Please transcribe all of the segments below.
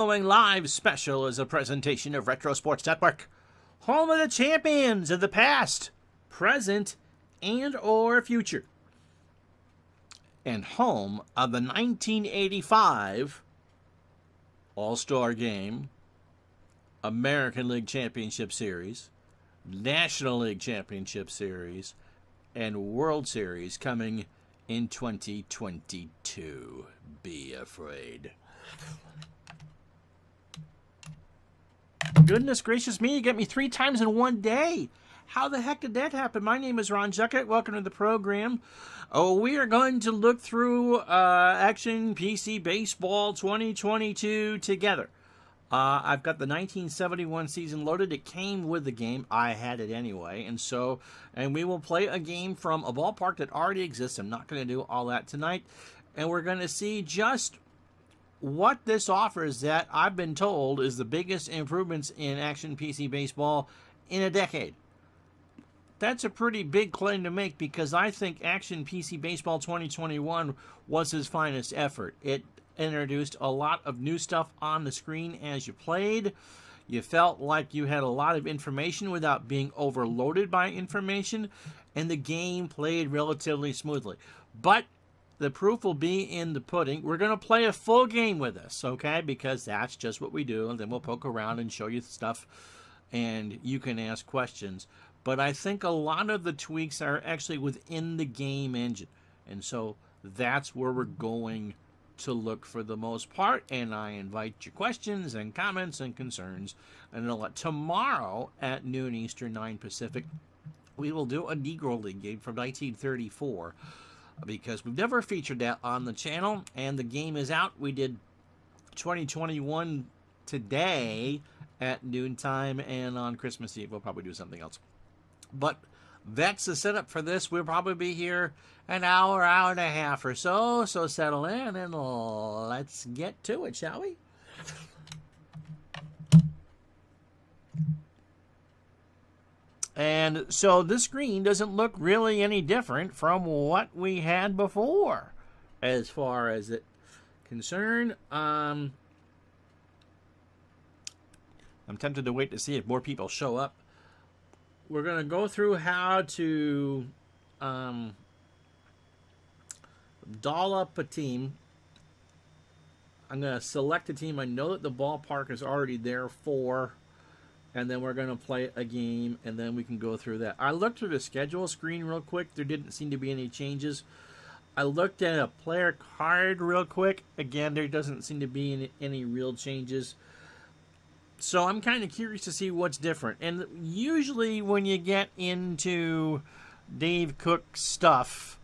Following live special is a presentation of Retro Sports Network, home of the champions of the past, present, and or future, and home of the 1985 All-Star Game, American League Championship Series, National League Championship Series, and World Series coming in 2022. Be afraid. Goodness gracious me, you got me 3 times in one day. How the heck did that happen? My name is Ron Juckett. Welcome to the program. We are going to look through Action PC Baseball 2022 together. I've got the 1971 season loaded. It came with the game. I had it anyway. And we will play a game from a ballpark that already exists. I'm not going to do all that tonight. And we're going to see just what this offers that I've been told is the biggest improvements in Action PC Baseball in a decade. That's a pretty big claim to make because I think Action PC Baseball 2021 was his finest effort. It introduced a lot of new stuff on the screen as you played. You felt like you had a lot of information without being overloaded by information, and the game played relatively smoothly. But the proof will be in the pudding. We're going to play a full game with this, okay? Because that's just what we do, and then we'll poke around and show you stuff, and you can ask questions. But I think a lot of the tweaks are actually within the game engine, and so that's where we're going to look for the most part, and I invite your questions and comments and concerns. And tomorrow at noon Eastern, 9 Pacific, we will do a Negro League game from 1934 because we've never featured that on the channel, and the game is out. We did 2021 today at noontime, and on Christmas Eve we'll probably do something else. But that's the setup for this. We'll probably be here an hour and a half or so. So settle in and let's get to it, shall we? And so this screen doesn't look really any different from what we had before as far as it concerned. I'm tempted to wait to see if more people show up. We're going to go through how to doll up a team. I'm going to select a team I know that the ballpark is already there for, and then we're going to play a game, and then we can go through that. I looked through the schedule screen real quick. There didn't seem to be any changes. I looked at a player card real quick. Again, there doesn't seem to be any real changes. So I'm kind of curious to see what's different. And usually when you get into Dave Cook stuff,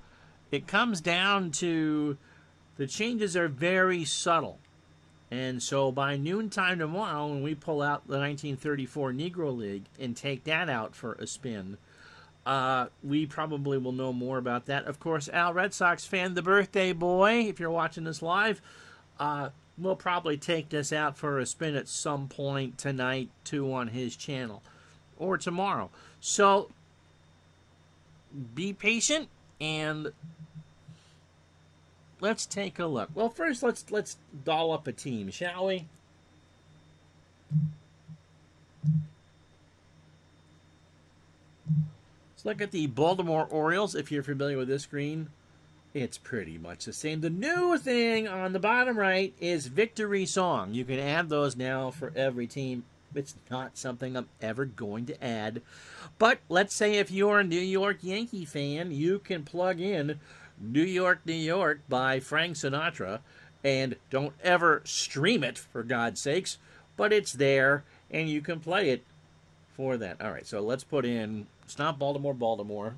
it comes down to the changes are very subtle. And so by noontime tomorrow, when we pull out the 1934 Negro League and take that out for a spin, we probably will know more about that. Of course, Al Red Sox fan, the birthday boy, if you're watching this live, we'll probably take this out for a spin at some point tonight, too, on his channel. Or tomorrow. So, be patient, and let's take a look. Well, first, let's doll up a team, shall we? Let's look at the Baltimore Orioles, if you're familiar with this screen. It's pretty much the same. The new thing on the bottom right is Victory Song. You can add those now for every team. It's not something I'm ever going to add. But let's say if you're a New York Yankee fan, you can plug in New York, New York by Frank Sinatra. And don't ever stream it, for God's sakes. But it's there, and you can play it for that. All right, so let's put in, it's not Baltimore, Baltimore.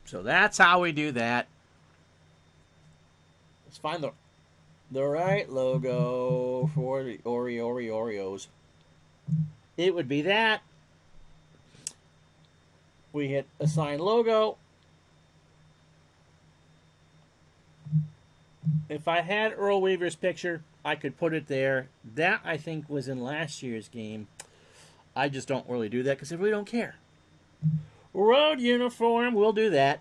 So that's how we do that. Let's find the right logo for the Oreos. It would be that. We hit assign logo. If I had Earl Weaver's picture, I could put it there. That, I think, was in last year's game. I just don't really do that because we don't care. Road uniform, we'll do that.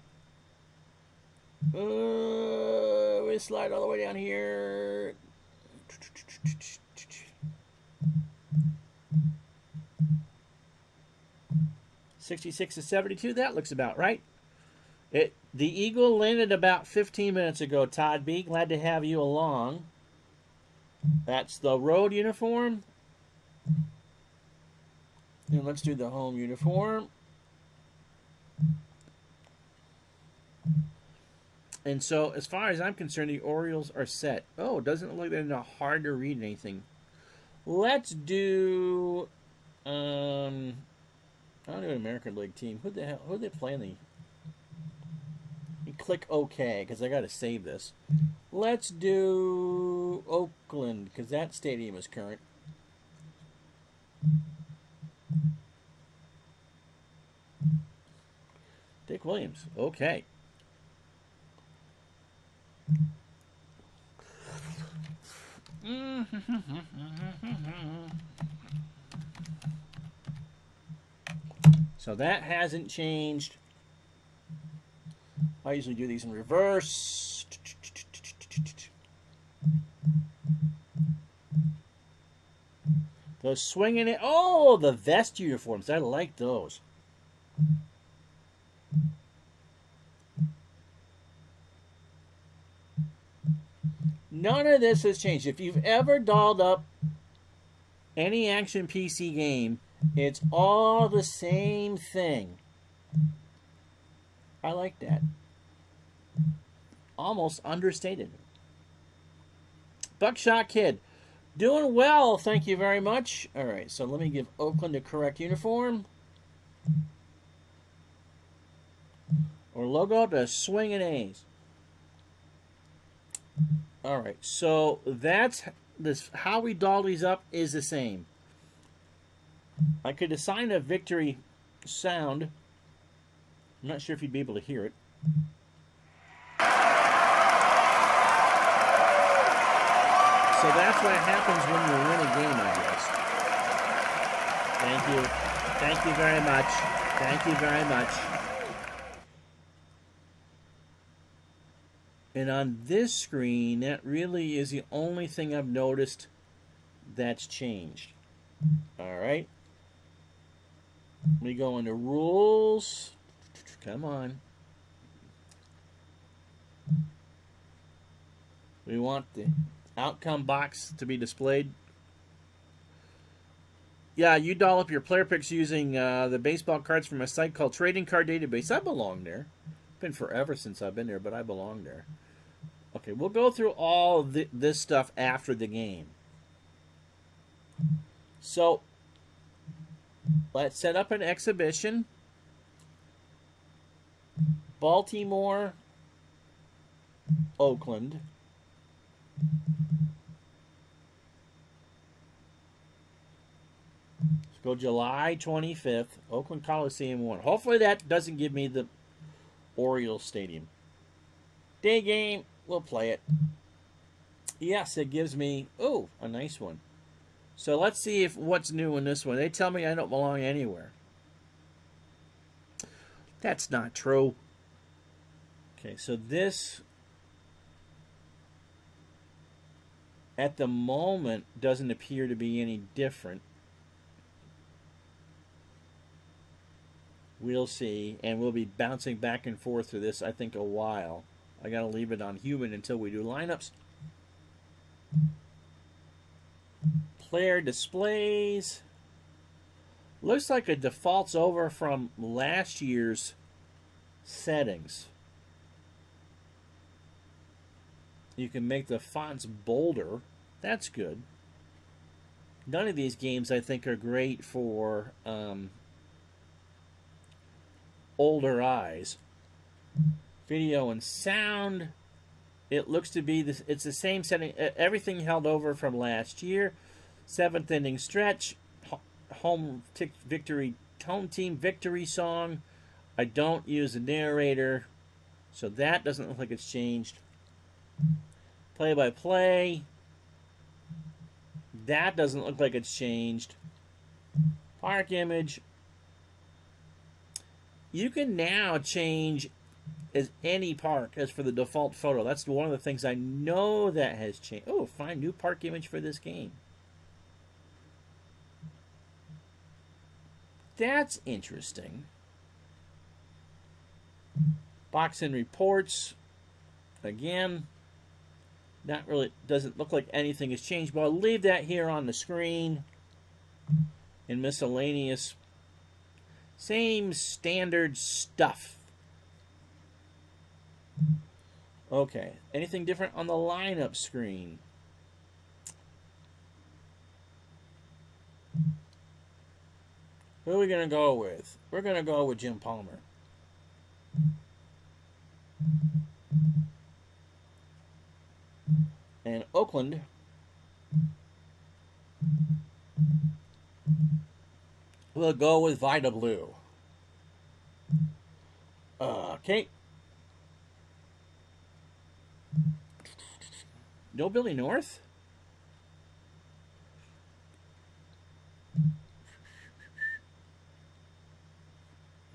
We slide all the way down here. $66 to $72. That looks about right. The Eagle landed about 15 minutes ago, Todd B. Glad to have you along. That's the road uniform. And let's do the home uniform. And so, as far as I'm concerned, the Orioles are set. Oh, it doesn't look like they're hard to read anything. Let's do... I don't know an American League team. Who are they playing? You click OK, because I got to save this. Let's do Oakland, because that stadium is current. Dick Williams. Okay. So that hasn't changed. I usually do these in reverse. Those swinging it. Oh, the vest uniforms. I like those. None of this has changed. If you've ever dolled up any action PC game, it's all the same thing. I like that. Almost understated. Buckshot Kid. Doing well, thank you very much. All right, so let me give Oakland the correct uniform. Or logo to swinging A's. All right, so that's this. How we doll these up is the same. I could assign a victory sound. I'm not sure if you'd be able to hear it. So that's what happens when you win a game, I guess. Thank you. Thank you very much. Thank you very much. And on this screen, that really is the only thing I've noticed that's changed. All right. We go into rules. Come on. We want the outcome box to be displayed. Yeah, you doll up your player picks using the baseball cards from a site called Trading Card Database. I belong there. It's been forever since I've been there, but I belong there. Okay, we'll go through all this stuff after the game. So, let's set up an exhibition. Baltimore, Oakland. Let's go July 25th, Oakland Coliseum 1. Hopefully that doesn't give me the Orioles Stadium. Day game, we'll play it. Yes, it gives me, oh, a nice one. So let's see if what's new in this one. They tell me I don't belong anywhere. That's not true. Okay, so this, at the moment, doesn't appear to be any different. We'll see, and we'll be bouncing back and forth through this, I think, a while. I gotta leave it on human until we do lineups. Player displays. Looks like it defaults over from last year's settings. You can make the fonts bolder. That's good. None of these games, I think, are great for older eyes. Video and sound. It looks to be this. It's the same setting. Everything held over from last year. 7th inning stretch. Home victory. Home team victory song. I don't use a narrator, so that doesn't look like it's changed. Play-by-play. That doesn't look like it's changed. Park image. you can now change as any park as for the default photo. That's one of the things I know that has changed. Oh, find new park image for this game. That's interesting. Box and reports. Again, not really, doesn't look like anything has changed, but I'll leave that here on the screen. In miscellaneous, same standard stuff. Okay, anything different on the lineup screen? Who are we going to go with? We're going to go with Jim Palmer. And Oakland, we'll go with Vida Blue. Okay. No Billy North?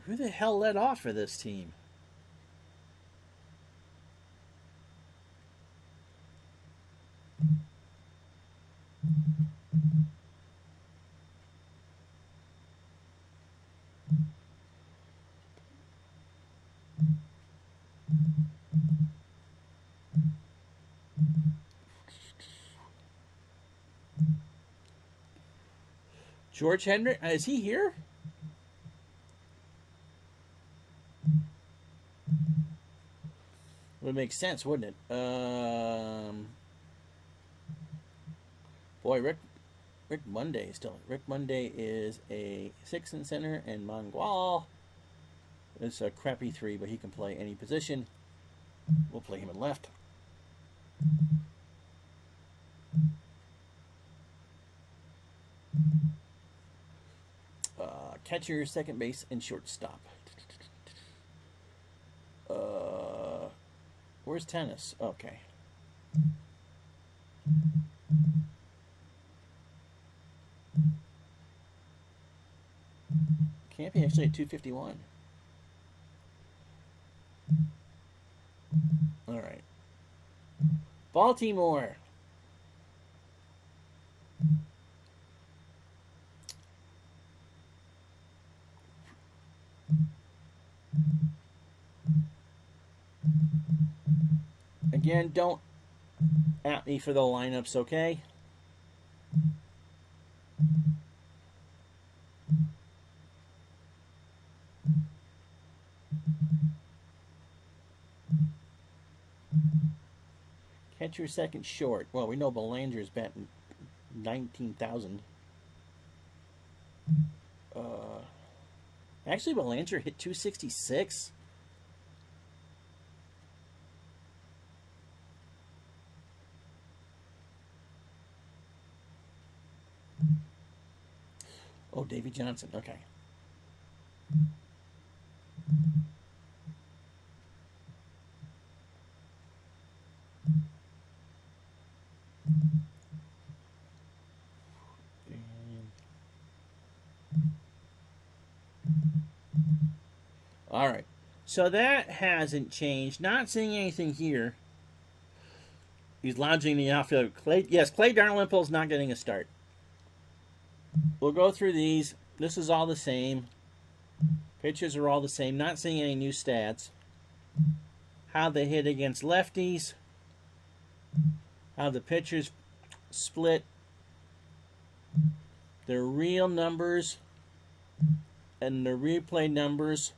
Who the hell led off for this team? George Henry, is he here? Would make sense, wouldn't it? Boy, Rick Monday is still. Rick Monday is a 6 in center, and Mangual is a crappy 3, but he can play any position. We'll play him at left. Catcher, second base, and shortstop. Where's tennis? Okay. Can't be actually at 251. All right. Baltimore. Again, don't at me for the lineups, okay? Catcher second short. Well, we know Belanger's batting 19,000. Actually, Belanger hit 266. Oh, Davy Johnson. Okay. All right. So that hasn't changed. Not seeing anything here. He's lounging in the outfield. Clay Dalrymple's not getting a start. We'll go through these. This is all the same. Pitchers are all the same. Not seeing any new stats. How they hit against lefties. How the pitchers split. Their real numbers and the replay numbers.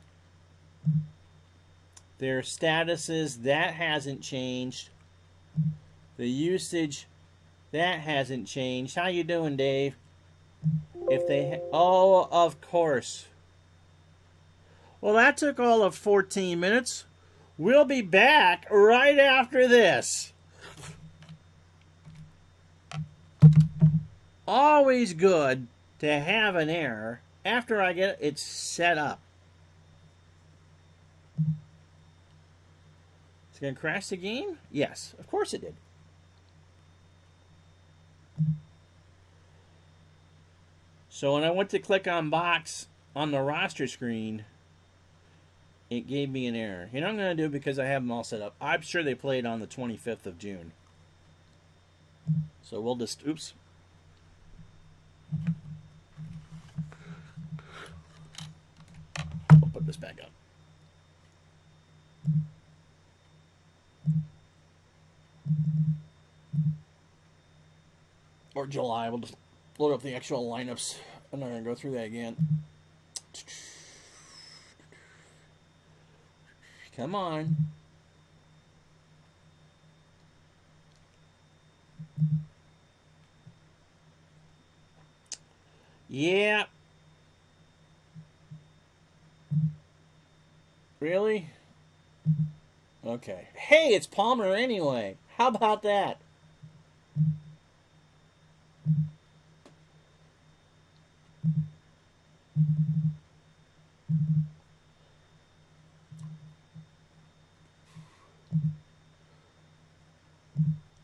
Their statuses, that hasn't changed. The usage, that hasn't changed. How you doing, Dave? If they oh, of course. Well, that took all of 14 minutes. We'll be back right after this. Always good to have an error after I get it set up. It's going to crash the game? Yes, of course it did. So when I went to click on box on the roster screen, it gave me an error. You know what I'm going to do because I have them all set up. I'm sure they played on the 25th of June. So we'll just, oops. We'll put this back up. Or July. We'll just load up the actual lineups. I'm not going to go through that again. Come on. Yeah. Really? Okay. Hey, it's Palmer anyway. How about that?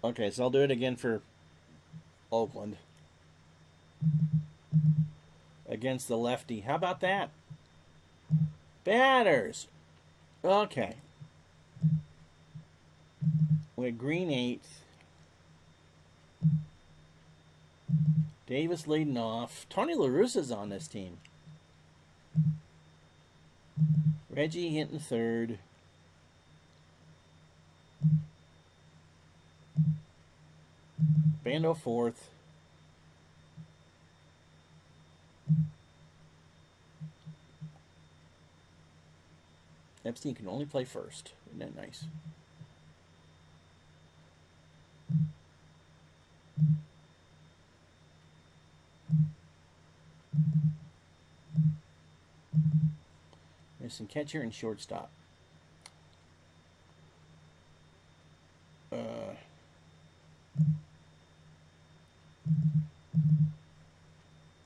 Okay, so I'll do it again for Oakland. Against the lefty. How about that? Batters. Okay. We're Green 8th. Davis leading off. Tony La Russa's on this team. Reggie hitting 3rd. Bando 4th. Epstein can only play 1st. Isn't that nice? There's some catcher and shortstop.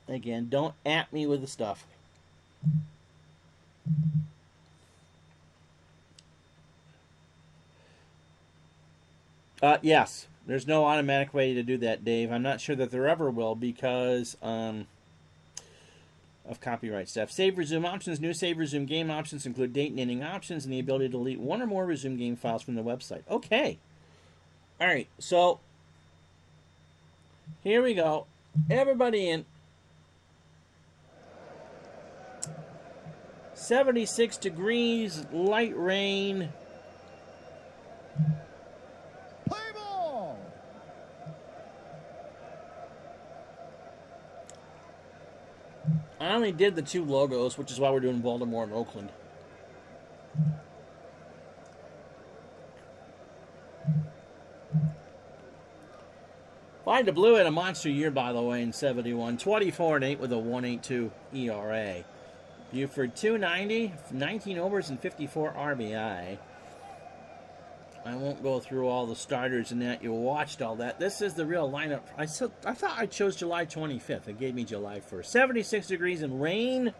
Again, don't at me with the stuff. Yes. There's no automatic way to do that, Dave. I'm not sure that there ever will because of copyright stuff. Save resume options. New save resume game options include date and ending options and the ability to delete one or more resume game files from the website. Okay. All right. So here we go. Everybody in. 76 degrees, light rain. Play ball. I only did the 2 logos, which is why we're doing Baltimore and Oakland. Find the Blue had a monster year, by the way, in 71. 24-8 with a 1.82 ERA. Buford 290, 19 overs and 54 RBI. I won't go through all the starters and that. You watched all that. This is the real lineup. I thought I chose July 25th. It gave me July 1st. 76 degrees and rain.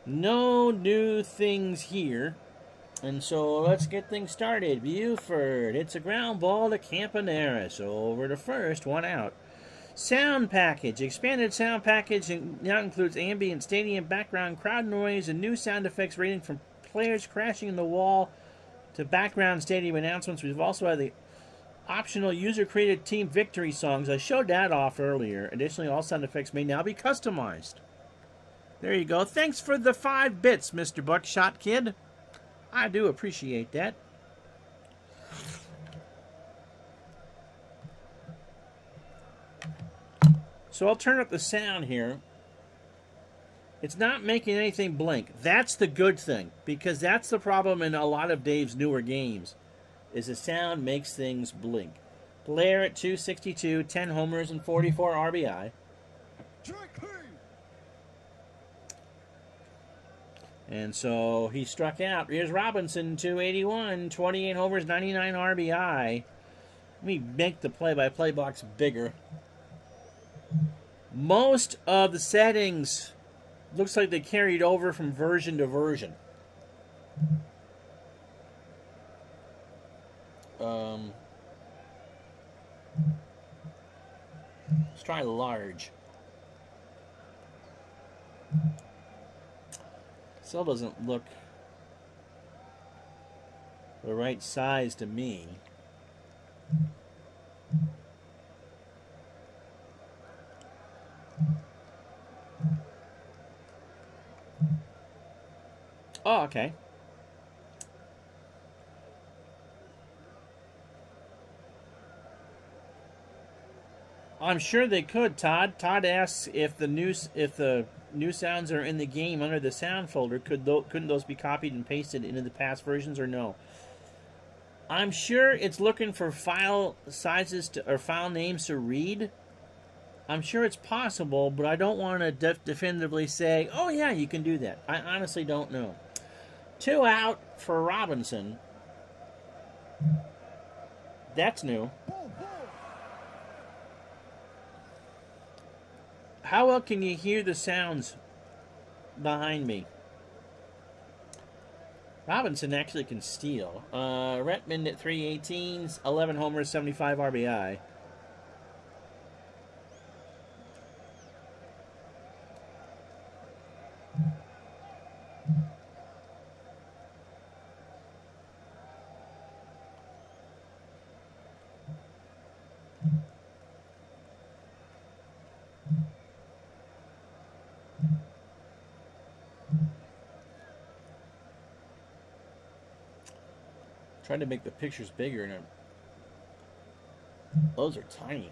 No new things here. And so let's get things started. Buford hits a ground ball to Campaneris. Over to first, 1 out. Sound package. Expanded sound package now includes ambient stadium background crowd noise and new sound effects ranging from players crashing in the wall to background stadium announcements. We've also had the optional user-created team victory songs. I showed that off earlier. Additionally, all sound effects may now be customized. There you go. Thanks for the 5 bits, Mr. Buckshot Kid. I do appreciate that. So I'll turn up the sound here. It's not making anything blink. That's the good thing, because that's the problem in a lot of Dave's newer games, is the sound makes things blink. Blair at 262, 10 homers and 44 RBI. And so he struck out. Here's Robinson, 281, 28 homers, 99 RBI. Let me make the play-by-play box bigger. Most of the settings looks like they carried over from version to version. Let's try large. Still doesn't look the right size to me. Oh, okay. I'm sure they could, Todd. Todd asks if the new sounds are in the game under the sound folder, couldn't those be copied and pasted into the past versions or no? I'm sure it's looking for file sizes or file names to read. I'm sure it's possible, but I don't want to definitively say, oh yeah, you can do that. I honestly don't know. 2 out for Robinson. That's new. How well can you hear the sounds behind me? Robinson actually can steal. Retman at 318s, 11 homers, 75 RBI. Trying to make the pictures bigger, and those are tiny.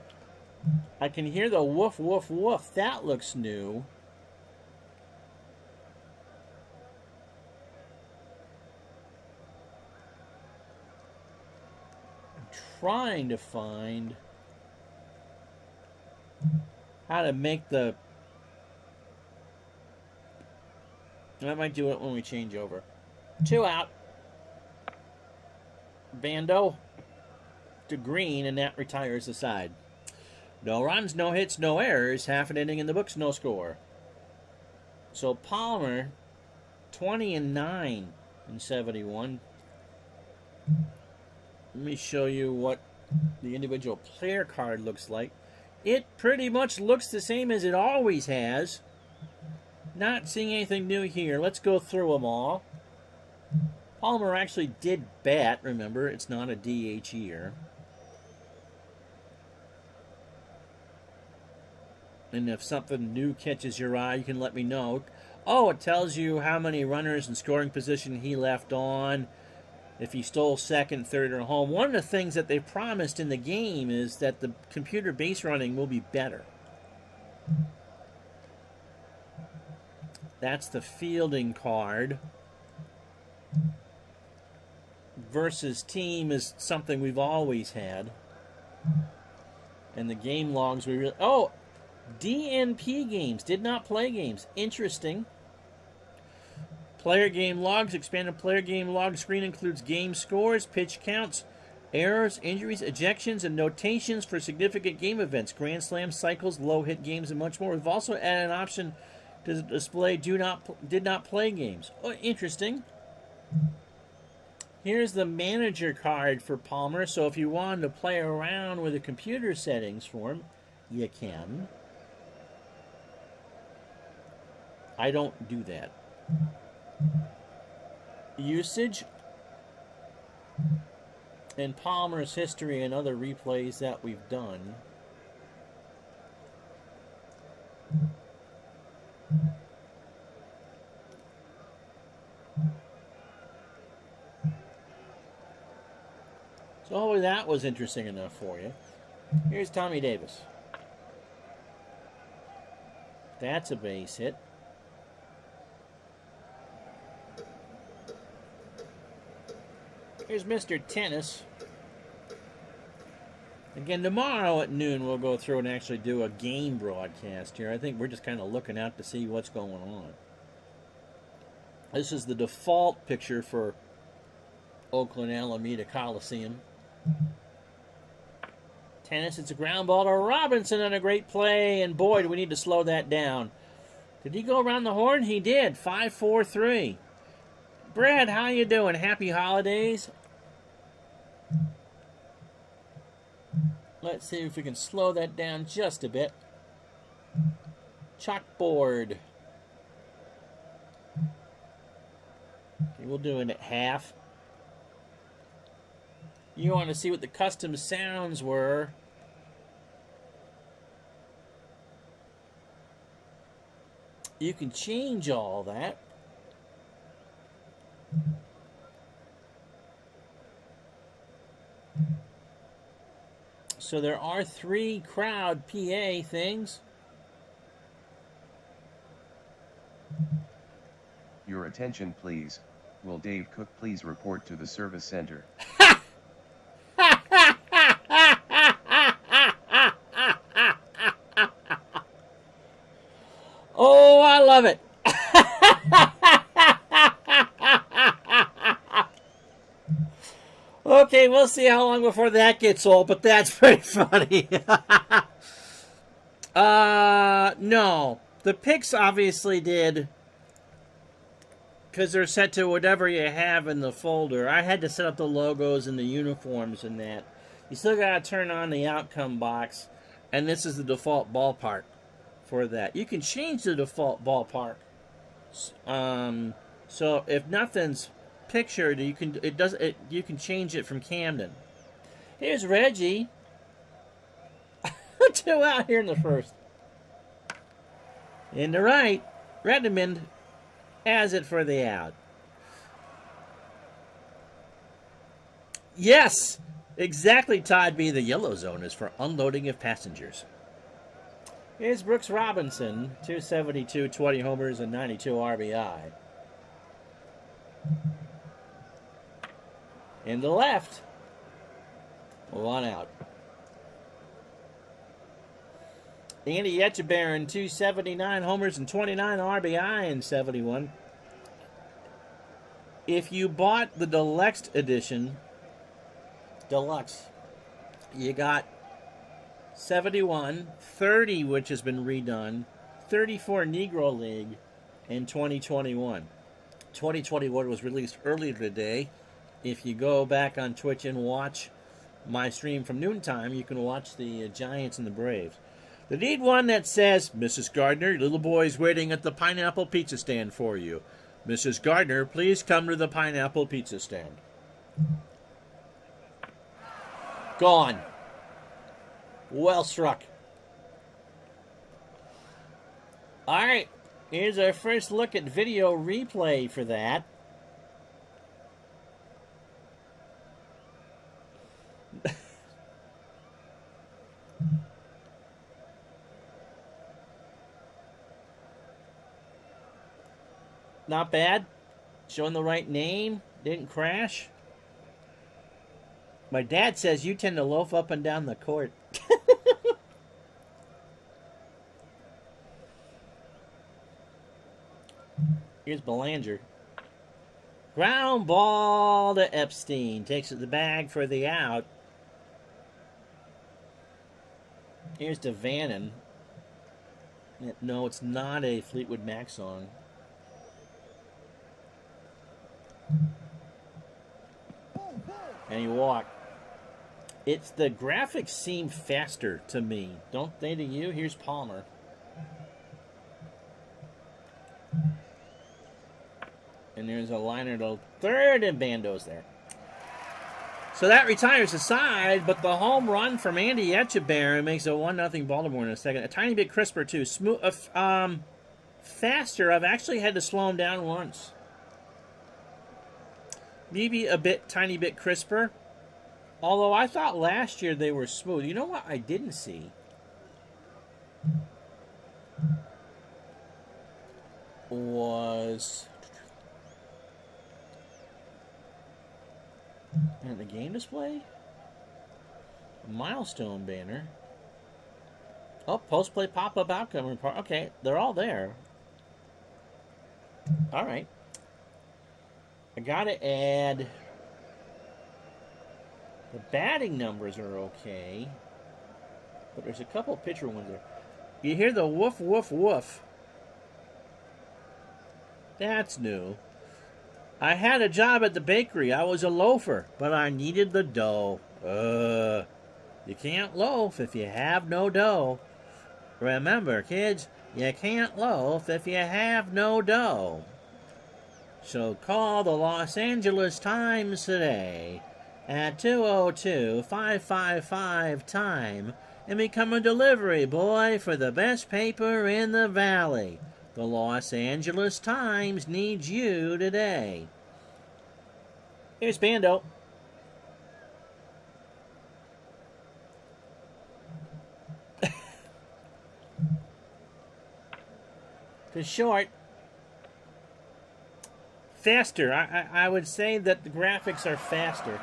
I can hear the woof, woof, woof. That looks new. I'm trying to find how to make the... I might do it when we change over. 2 out. Bando to Green, and that retires the side. No runs, no hits, no errors. Half an inning in the books, no score. So Palmer, 20-9 in 71. Let me show you what the individual player card looks like. It pretty much looks the same as it always has. Not seeing anything new here. Let's go through them all. Palmer actually did bat, remember, it's not a DH year. And if something new catches your eye, you can let me know. Oh, it tells you how many runners in scoring position he left on, if he stole second, third, or home. One of the things that they promised in the game is that the computer base running will be better. That's the fielding card. Versus team is something we've always had. And the game logs we really... Oh! DNP games. Did not play games. Interesting. Player game logs. Expanded player game log screen includes game scores, pitch counts, errors, injuries, ejections, and notations for significant game events, grand slams, cycles, low hit games, and much more. We've also added an option to display did not play games. Oh, interesting. Here's the manager card for Palmer, so if you wanted to play around with the computer settings for him, you can. I don't do that. Usage and Palmer's history and other replays that we've done. So hopefully that was interesting enough for you. Here's Tommy Davis. That's a base hit. Here's Mr. Tennis. Again, tomorrow at noon we'll go through and actually do a game broadcast here. I think we're just kind of looking out to see what's going on. This is the default picture for Oakland Alameda Coliseum. Tennis, it's a ground ball to Robinson on a great play, and boy, do we need to slow that down. Did he go around the horn? He did. 5-4-3. Brad, how you doing? Happy holidays. Let's see if we can slow that down just a bit. Chalkboard. Okay, we'll do it at half. you want to see what the custom sounds were, you can change all that. So there are 3 crowd PA things. Your attention, please. Will Dave Cook please report to the service center? Oh, I love it. Okay, we'll see how long before that gets old, but that's pretty funny. No. The pics obviously did, because they're set to whatever you have in the folder. I had to set up the logos and the uniforms and that. You still got to turn on the outcome box, and this is the default ballpark for that. You can change the default ballpark. So if nothing's pictured, you can change it from Camden. Here's Reggie. 2 out here in the first. In the right, Redmond has it for the out. Yes, exactly, Todd B. The yellow zone is for unloading of passengers. Here's Brooks Robinson, 272, 20 homers, and 92 RBI. In the left, 1 out. Andy Etchebarren, 279 homers and 29 RBI in 71. If you bought the Deluxe edition, you got 71, 30, which has been redone, 34 Negro League, and 2021. 2021 was released earlier today. If you go back on Twitch and watch my stream from noontime, you can watch the Giants and the Braves. They need one that says, Mrs. Gardner, little boy's waiting at the pineapple pizza stand for you. Mrs. Gardner, please come to the pineapple pizza stand. Gone. Well struck. All right, here's our first look at video replay for that. Not bad. Showing the right name. Didn't crash. My dad says you tend to loaf up and down the court. Here's Belanger. Ground ball to Epstein. Takes it to the bag for the out. Here's to Vannon. No, it's not a Fleetwood Mac song. And he walked. It's the graphics seem faster to me. Don't they to you? Here's Palmer. And there's a liner to third, and Bando's there. So that retires the side, but the home run from Andy Etchebarren makes it 1-0 Baltimore in a second. A tiny bit crisper, too. Smooth, faster. I've actually had to slow him down once. Maybe a tiny bit crisper. Although I thought last year they were smooth. You know what I didn't see? Was... and the game display? A milestone banner. Oh, post-play pop-up outcome report. Okay, they're all there. All right. I gotta add... the batting numbers are okay. But there's a couple pitcher ones there. You hear the woof, woof, woof. That's new. I had a job at the bakery. I was a loafer, but I needed the dough. You can't loaf if you have no dough. Remember, kids, you can't loaf if you have no dough. So call the Los Angeles Times today at 202-555 time and become a delivery boy for the best paper in the valley. The Los Angeles Times needs you today. Here's Bando. To short. Faster. I would say that the graphics are faster.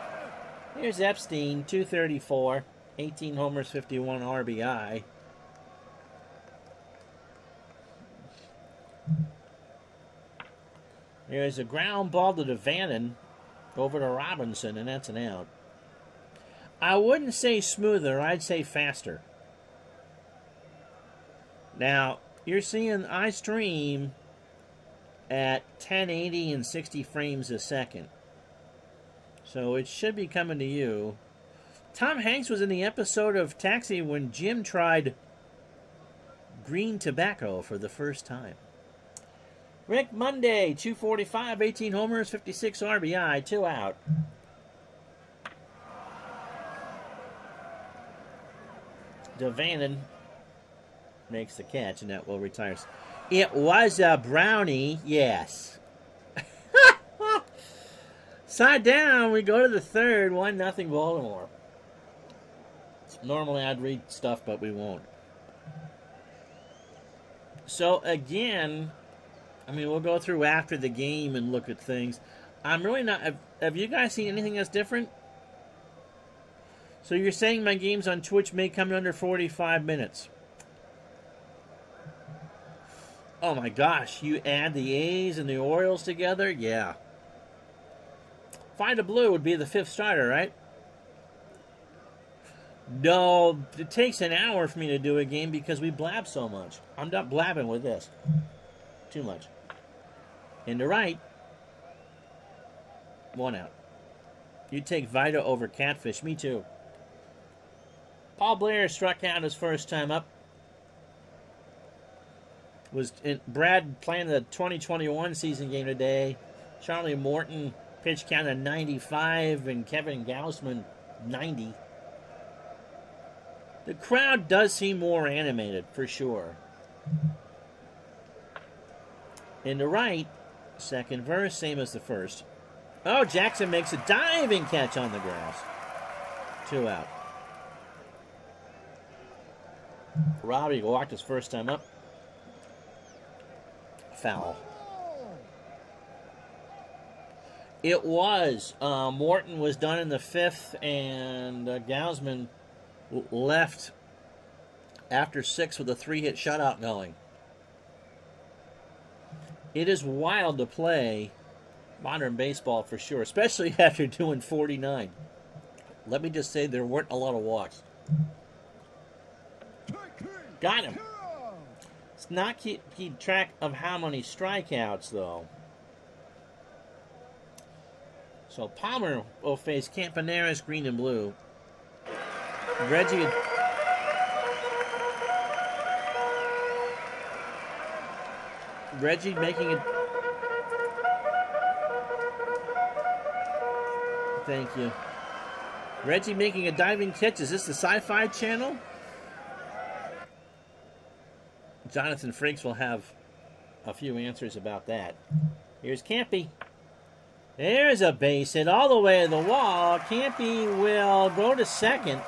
Here's Epstein, 234, 18 homers, 51 RBI. There's a ground ball to Devannon over to Robinson, and that's an out. I wouldn't say smoother, I'd say faster. Now, you're seeing iStream at 1080 and 60 frames a second. So it should be coming to you. Tom Hanks was in the episode of Taxi when Jim tried green tobacco for the first time. Rick Monday, 245, 18 homers, 56 RBI, 2 out. Devannon makes the catch, and that will retire. It was a brownie, yes. Side down, we go to the third, 1-0 Baltimore. Normally I'd read stuff, but we won't. So again, I mean, we'll go through after the game and look at things. I'm really not... Have you guys seen anything that's different? So you're saying my games on Twitch may come in under 45 minutes. Oh my gosh, you add the A's and the Orioles together? Yeah. Find a Blue would be the 5th starter, right? No, it takes an hour for me to do a game because we blab so much. I'm not blabbing with this. Too much. Into right. 1 out. You'd take Vida over Catfish. Me too. Paul Blair struck out his first time up. Brad playing the 2021 season game today. Charlie Morton pitch count of 95 and Kevin Gausman 90. The crowd does seem more animated, for sure. In the right, second verse, same as the first. Oh, Jackson makes a diving catch on the grass. 2 out. Robbie walked his first time up. Foul. It was. Morton was done in the 5th, and Gausman left after 6 with a 3-hit shutout going. It is wild to play modern baseball for sure, especially after doing 49. Let me just say there weren't a lot of walks. Got him. It's not keep track of how many strikeouts, though. So Palmer will face Campaneris, green and blue. Reggie making it. Thank you. Reggie making a diving catch. Is this the Sci-Fi Channel? Jonathan Frakes will have a few answers about that. Here's Campy. There's a base hit all the way to the wall. Campy will go to second.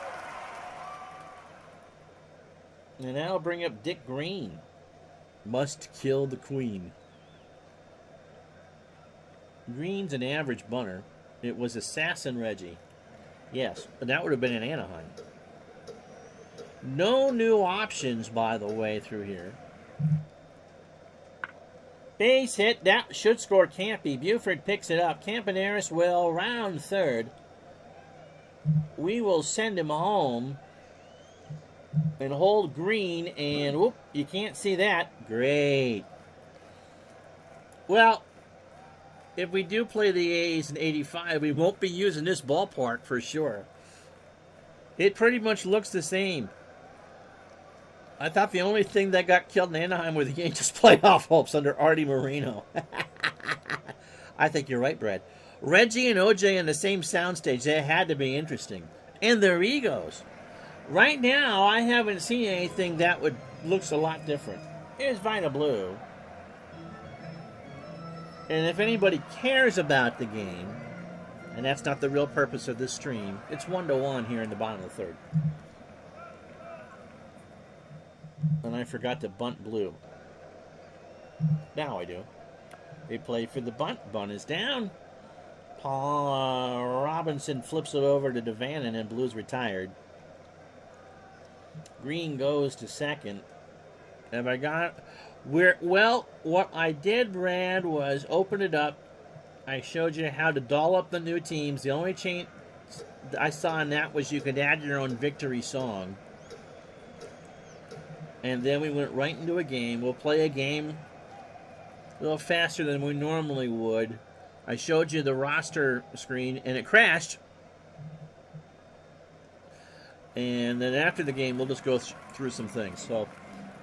And that'll bring up Dick Green. Must kill the queen. Green's an average bunter. It was Assassin Reggie. Yes, but that would have been in Anaheim. No new options, by the way, through here. Base hit. That should score Campy. Buford picks it up. Campaneris will round third. We will send him home and hold Green. And, whoop, you can't see that. Great. Well, if we do play the A's in 85, we won't be using this ballpark for sure. It pretty much looks the same. I thought the only thing that got killed in Anaheim were the Yankees playoff hopes under Artie Moreno. I think you're right, Brad. Reggie and OJ in the same soundstage. That had to be interesting. And their egos. Right now, I haven't seen anything that looks a lot different. Here's Vina Blue. And if anybody cares about the game, and that's not the real purpose of this stream, it's 1-1 here in the bottom of the third. And I forgot to bunt Blue. Now I do. They play for the bunt. Bunt is down. Paul Robinson flips it over to Devannon, and Blue's retired. Green goes to second. Have I got it? Well, what I did, Brad, was open it up. I showed you how to doll up the new teams. The only change I saw in that was you could add your own victory song. And then we went right into a game. We'll play a game a little faster than we normally would. I showed you the roster screen, and it crashed. And then after the game, we'll just go through some things. So,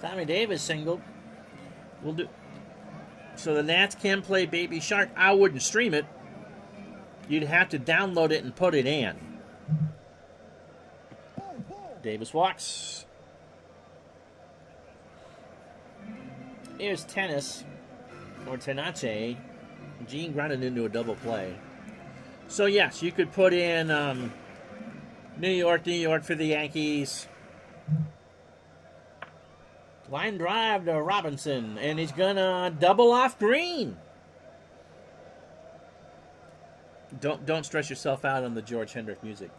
Tommy Davis singled. We'll do. So the Nats can play Baby Shark. I wouldn't stream it. You'd have to download it and put it in. Davis walks. Here's Tennis, or Tenace. Gene grounded into a double play. So yes, you could put in New York for the Yankees. Line drive to Robinson, and he's gonna double off Green. Don't stress yourself out on the George Hendrick music.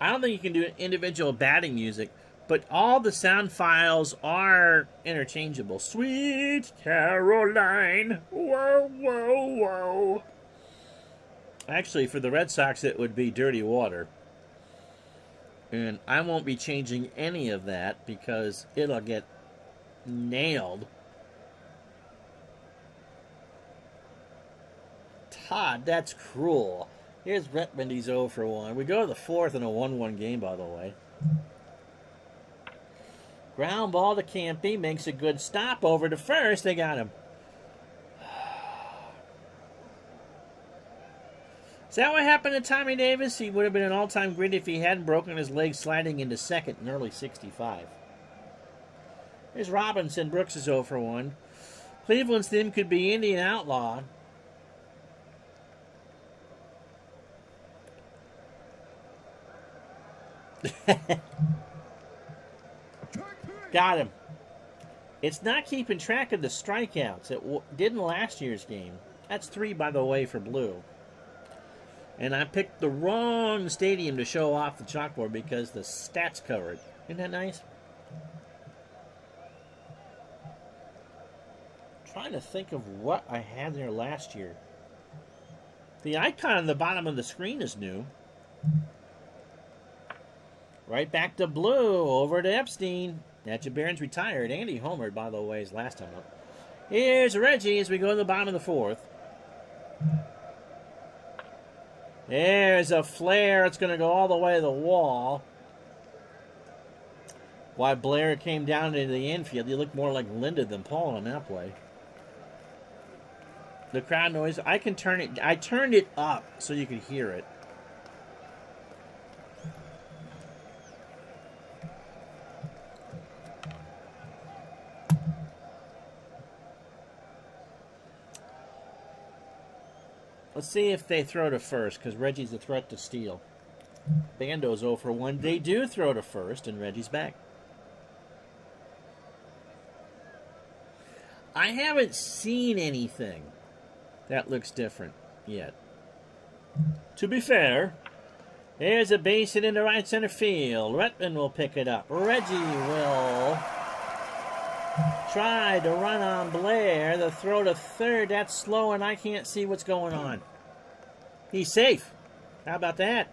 I don't think you can do individual batting music, but all the sound files are interchangeable. Sweet Caroline, whoa, whoa, whoa. Actually, for the Red Sox, it would be Dirty Water. And I won't be changing any of that because it'll get nailed. Todd, that's cruel. Here's Redmond, he's 0 for 1. We go to the fourth in a 1-1 game, by the way. Ground ball to Campy, makes a good stop over to first. They got him. Is that what happened to Tommy Davis? He would have been an all-time great if he hadn't broken his leg sliding into second in early 65. Here's Robinson. Brooks is 0 for 1. Cleveland's theme could be Indian Outlaw. Got him. It's not keeping track of the strikeouts. It did in last year's game. That's 3, by the way, for Blue. And I picked the wrong stadium to show off the chalkboard because the stats cover it. Isn't that nice? Trying to think of what I had there last year. The icon on the bottom of the screen is new. Right back to Blue, over to Epstein. Natcha Barron's retired. Andy homered, by the way, his last time up. Here's Reggie as we go to the bottom of the fourth. There's a flare. It's going to go all the way to the wall. Why Blair came down into the infield. He looked more like Linda than Paul on that play. The crowd noise, I can turn it. I turned it up so you could hear it. Let's see if they throw to first, because Reggie's a threat to steal. Bando's 0 for 1. They do throw to first, and Reggie's back. I haven't seen anything that looks different yet. To be fair, there's a base hit into right center field. Retman will pick it up. Reggie will try to run on Blair. The throw to third, that's slow, and I can't see what's going on. He's safe. How about that?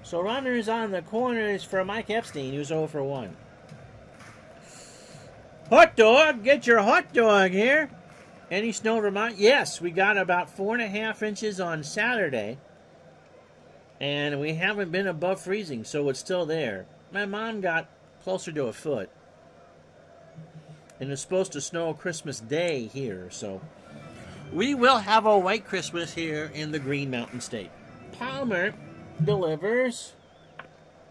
So runners on the corners for Mike Epstein, who's 0 for 1. Hot dog, get your hot dog here. Any snow in Vermont? Yes, we got about 4.5 inches on Saturday. And we haven't been above freezing, so it's still there. My mom got closer to a foot. And it's supposed to snow Christmas Day here, so We will have a white Christmas here in the Green Mountain State. Palmer delivers.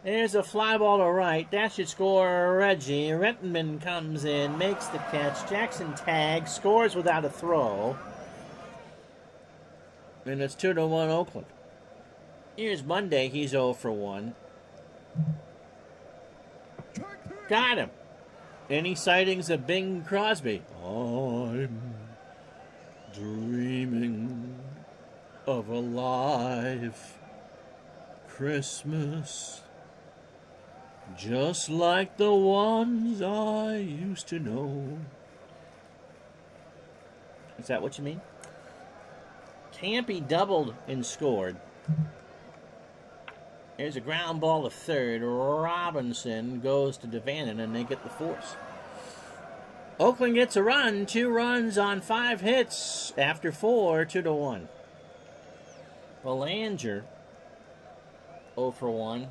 There's a fly ball to right. That should score Reggie. Rettenman comes in, makes the catch. Jackson tags, scores without a throw. And it's 2-1 Oakland. Here's Monday. He's 0 for 1. Got him. Any sightings of Bing Crosby? I'm dreaming of a live Christmas, just like the ones I used to know. Is that what you mean? Campy doubled and scored. There's a ground ball to third. Robinson goes to Devannon, and they get the force. Oakland gets a run. 2 runs on 5 hits after 4, 2-1. Belanger, 0 for 1.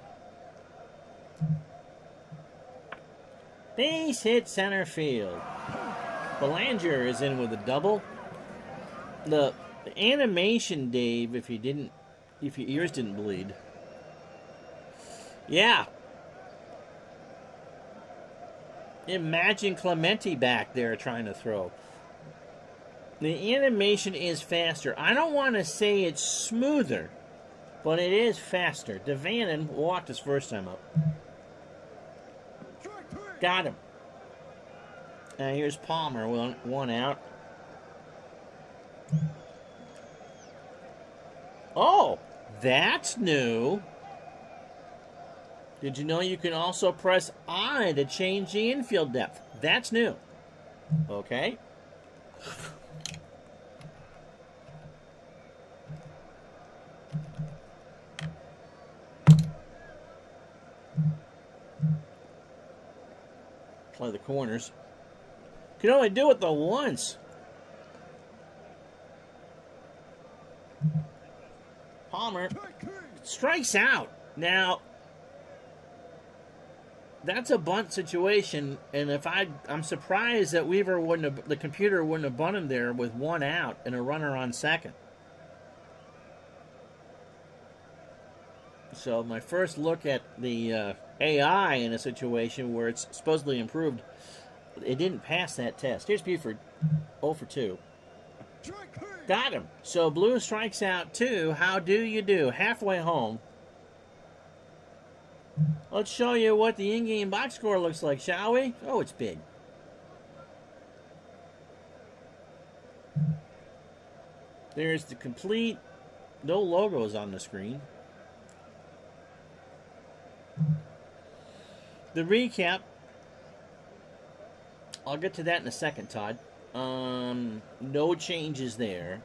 Base hit center field. Belanger is in with a double. The animation, Dave, if your ears didn't bleed. Yeah. Imagine Clemente back there trying to throw. The animation is faster. I don't want to say it's smoother, but it is faster. Devannon walked his first time up. Got him. Now here's Palmer, one out. Oh, that's new. Did you know you can also press I to change the infield depth? That's new. Okay. Play the corners. Can only do it the once. Palmer strikes out. Now, that's a bunt situation, and I'm surprised that the computer wouldn't have bunted there with 1 out and a runner on second. So my first look at the AI in a situation where it's supposedly improved, it didn't pass that test. Here's Buford, 0 for 2. Got him. So Blue strikes out 2. How do you do? Halfway home. Let's show you what the in-game box score looks like, shall we? Oh, it's big. There's the complete, no logos on the screen. The recap, I'll get to that in a second, Todd. No changes there.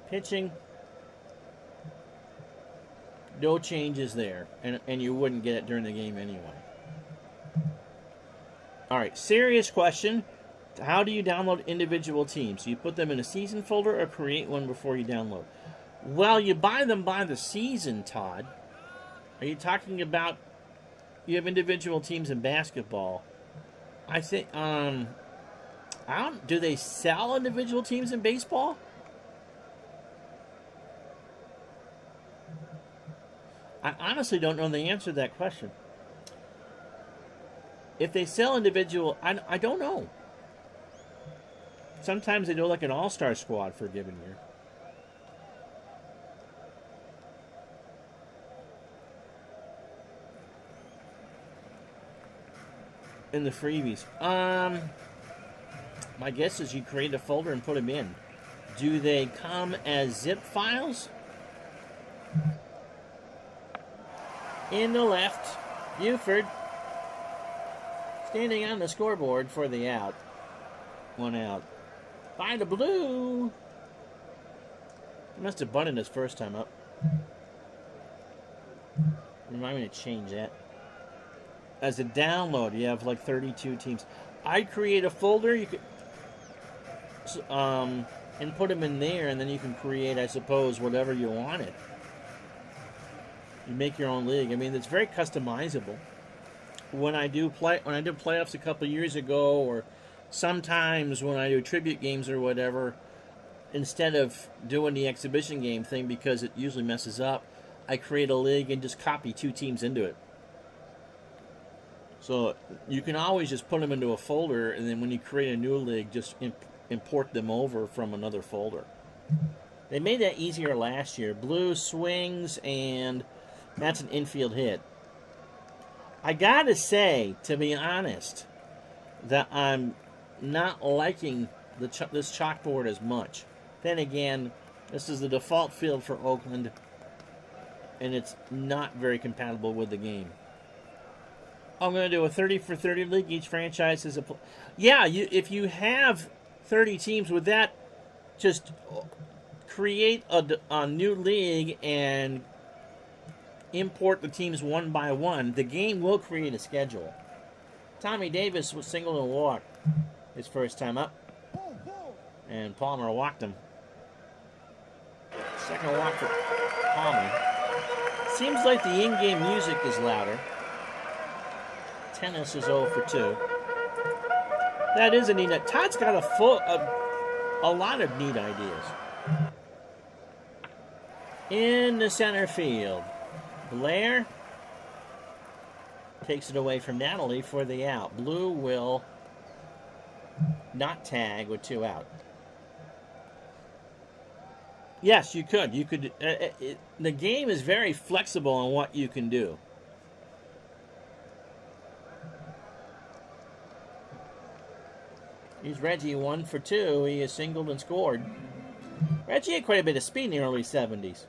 Pitching, no changes there, and you wouldn't get it during the game anyway. All right, serious question. How do you download individual teams? Do you put them in a season folder or create one before you download? Well, you buy them by the season, Todd. Are you talking about you have individual teams in basketball? I think, do they sell individual teams in baseball? I honestly don't know the answer to that question. If they sell individual, I don't know. Sometimes they do like an all-star squad for a given year. In the freebies. My guess is you create a folder and put them in. Do they come as zip files? In the left, Buford standing on the scoreboard for the out. 1 out. By the Blue. He must have bunted his first time up. Remind me to change that. As a download, you have like 32 teams. I'd create a folder. You could, and put them in there, and then you can create, I suppose, whatever you wanted. You make your own league. I mean, it's very customizable. When I did playoffs a couple years ago, or sometimes when I do tribute games or whatever, instead of doing the exhibition game thing because it usually messes up, I create a league and just copy 2 teams into it. So you can always just put them into a folder, and then when you create a new league, just import them over from another folder. They made that easier last year. Blue swings, and that's an infield hit. I gotta say, to be honest, that I'm not liking this chalkboard as much. Then again, this is the default field for Oakland, and it's not very compatible with the game. I'm going to do a 30 for 30 league. Each franchise is if you have 30 teams with that, just create a new league and import the teams one by one. The game will create a schedule. Tommy Davis was singled and walked his first time up, and Palmer walked him. Second walk for Palmer. Seems like the in-game music is louder. Tennis is 0 for 2. That is a neat. Todd's got a lot of neat ideas. In the center field, Blair takes it away from Natalie for the out. Blue will not tag with 2 out. Yes, you could. You could. The game is very flexible on what you can do. Here's Reggie 1 for 2. He has singled and scored. Reggie had quite a bit of speed in the early 70s.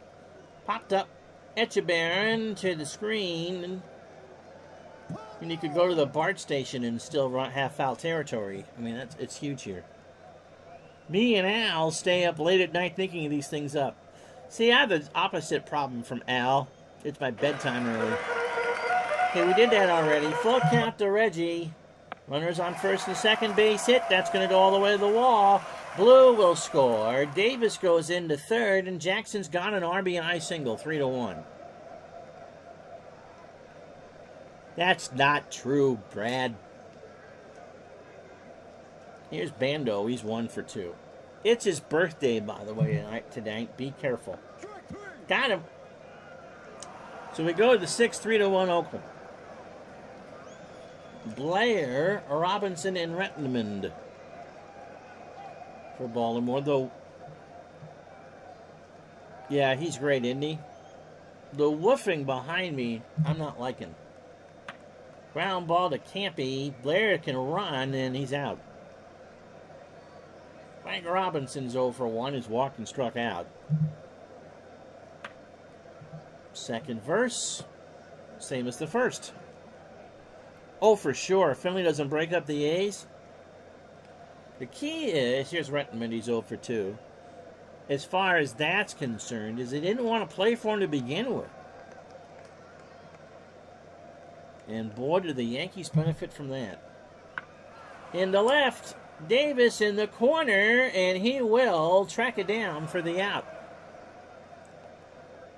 Popped up Echebarren to the screen. And you could go to the BART station and still have foul territory. I mean, it's huge here. Me and Al stay up late at night thinking of these things up. See, I have the opposite problem from Al. It's my bedtime early. Okay, we did that already. Full count to Reggie. Runners on first and second base hit. That's going to go all the way to the wall. Blue will score. Davis goes into third, and Jackson's got an RBI single, 3-1. That's not true, Brad. Here's Bando. He's 1 for 2. It's his birthday, by the way, tonight. Be careful. Got him. So we go to the 6th, 3-1 Oakland. Blair, Robinson, and Rettenmund for Baltimore. Though, yeah, he's great, isn't he? The woofing behind me, I'm not liking. Ground ball to Campy. Blair can run, and he's out. Frank Robinson's 0 for 1. He's walked and struck out. Second verse, same as the first. Oh, for sure. Finley doesn't break up the A's. The key is, here's Rettenmund, he's 0 for 2. As far as that's concerned, is they didn't want to play for him to begin with. And boy, do the Yankees benefit from that. In the left, Davis in the corner, and he will track it down for the out.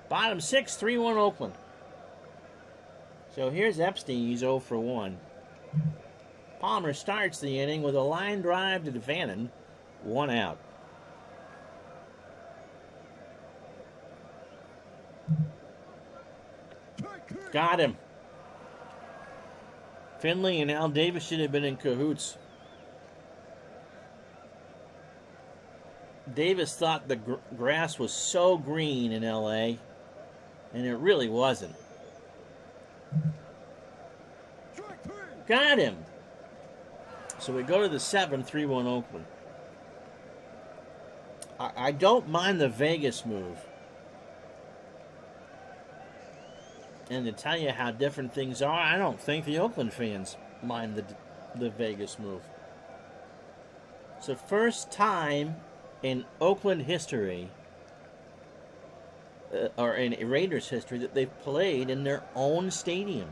Bottom 6, 3-1 Oakland. So here's Epstein, he's 0 for 1. Palmer starts the inning with a line drive to Vannon, 1 out. Got him. Finley and Al Davis should have been in cahoots. Davis thought the grass was so green in L.A., and it really wasn't. Got him. So we go to the 7th, 3-1 Oakland. I don't mind the Vegas move. And to tell you how different things are, I don't think the Oakland fans mind the Vegas move. It's the first time in Oakland history, or in Raiders history, that they've played in their own stadium.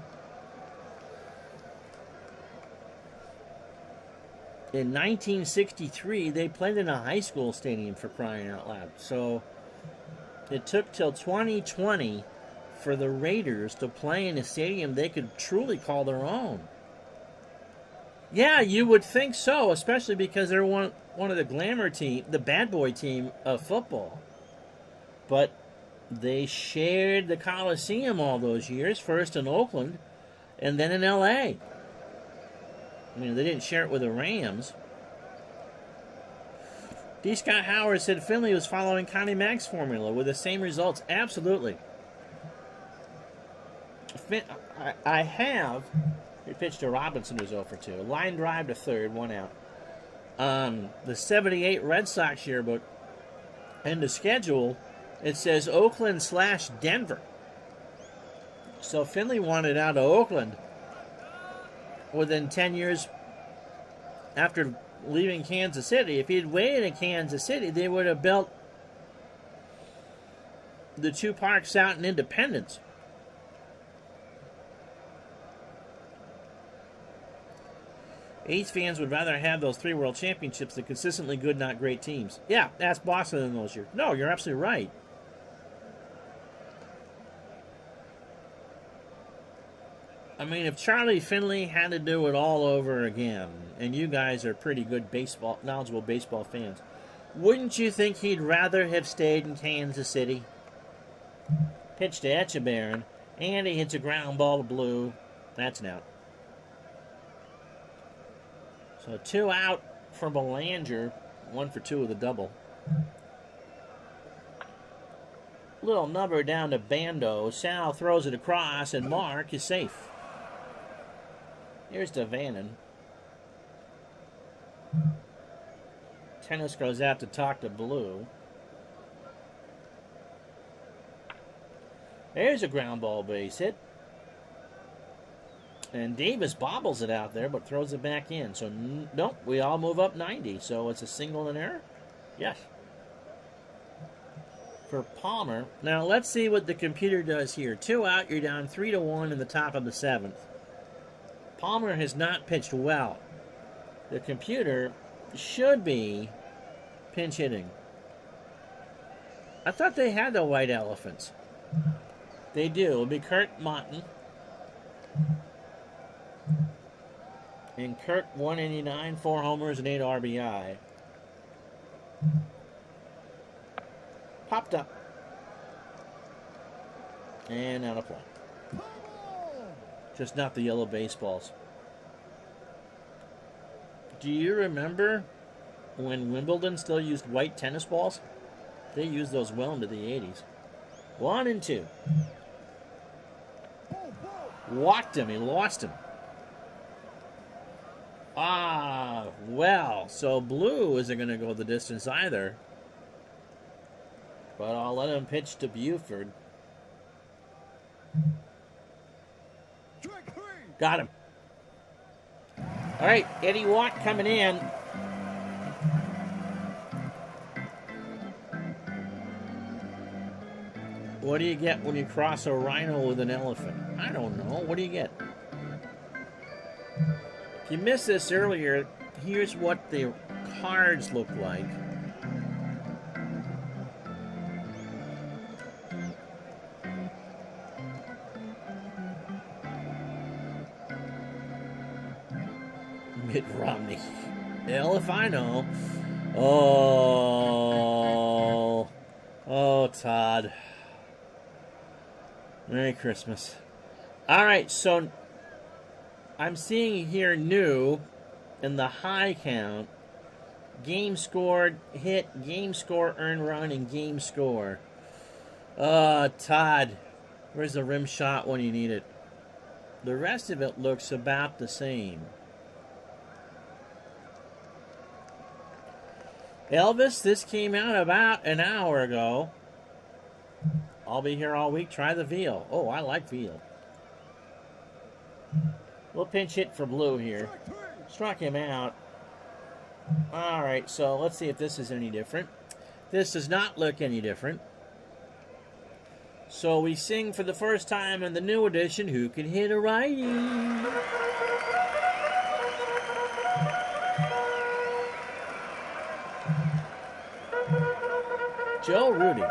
In 1963, they played in a high school stadium, for crying out loud. So it took till 2020 for the Raiders to play in a stadium they could truly call their own. Yeah, you would think so, especially because they're one of the glamour team, the bad boy team of football. But they shared the Coliseum all those years, first in Oakland and then in L.A. I mean, they didn't share it with the Rams. D. Scott Howard said Finley was following Connie Mack's formula with the same results. Absolutely. I have. He pitched to Robinson, who's 0 for 2. Line drive to third, 1 out. The 78 Red Sox yearbook and the schedule, it says Oakland/Denver. So Finley wanted out of Oakland within 10 years after leaving Kansas City. If he had waited in Kansas City, they would have built the 2 parks out in Independence. A's fans would rather have those 3 world championships than consistently good, not great teams. Yeah, that's Boston in those years. No, you're absolutely right. I mean, if Charlie Finley had to do it all over again, and you guys are pretty good knowledgeable baseball fans, wouldn't you think he'd rather have stayed in Kansas City? Pitch to Echebarren, and he hits a ground ball to Blue. That's an out. So 2 out for Belanger, 1 for 2 with a double. Little number down to Bando. Sal throws it across, and Mark is safe. Here's to Vannon. Tennis goes out to talk to Blue. There's a ground ball base hit. And Davis bobbles it out there, but throws it back in. So, nope, we all move up 90. So it's a single and error? Yes. For Palmer. Now, let's see what the computer does here. 2 out, you're down 3-1 in the top of the 7th. Palmer has not pitched well. The computer should be pinch hitting. I thought they had the white elephants. They do. It'll be Kurt Motton. And Kurt, 189, 4 homers, and 8 RBI. Popped up. And out of play. Just not the yellow baseballs. Do you remember when Wimbledon still used white tennis balls? They used those well into the 80s. 1-2. Walked him. He lost him. Well, so Blue isn't going to go the distance either. But I'll let him pitch to Buford. Got him. All right, Eddie Watt coming in. What do you get when you cross a rhino with an elephant? I don't know. What do you get? If you missed this earlier, here's what the cards look like. Mitt Romney. Hell if I know. Oh, Todd. Merry Christmas. All right, so I'm seeing here new in the high count. Game scored, hit, game score, earned run, and game score. Todd, where's the rim shot when you need it? The rest of it looks about the same. Elvis, this came out about an hour ago. I'll be here all week. Try the veal. Oh, I like veal. We'll pinch hit for Blue here. Struck him out. All right, so let's see if this is any different. This does not look any different. So we sing for the first time in the new edition, Who Can Hit a Righty? Joe Rudy.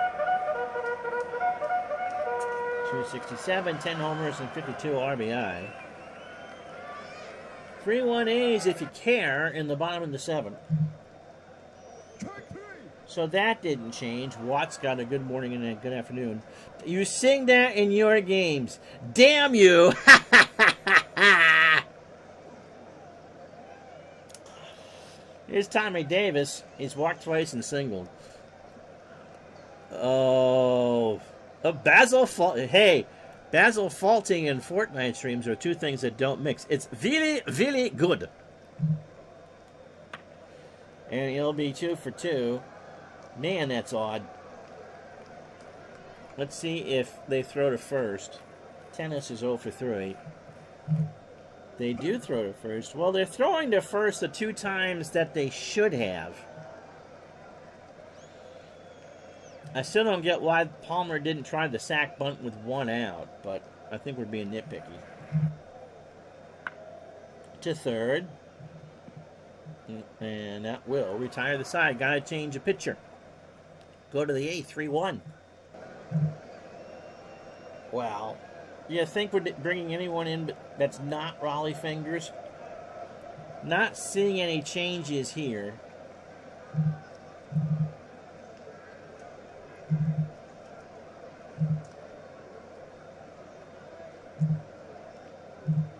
267, 10 homers, and 52 RBI. 3-1 A's if you care in the bottom of the 7th. So that didn't change. Watt's got a good morning and a good afternoon. You sing that in your games. Damn you! Here's Tommy Davis. He's walked twice and singled. Oh, Basil Hey, Basil faulting and Fortnite streams are two things that don't mix. It's really, really good. And he'll be 2 for 2. Man, that's odd. Let's see if they throw to first. Tennis is 0 for 3. They do throw to first. Well, they're throwing to first the 2 times that they should have. I still don't get why Palmer didn't try the sack bunt with 1 out, but I think we're being nitpicky. To third. And that will retire the side. Got to change a pitcher. Go to the 8th, 3-1. Wow. You think we're bringing anyone in that's not Raleigh Fingers? Not seeing any changes here.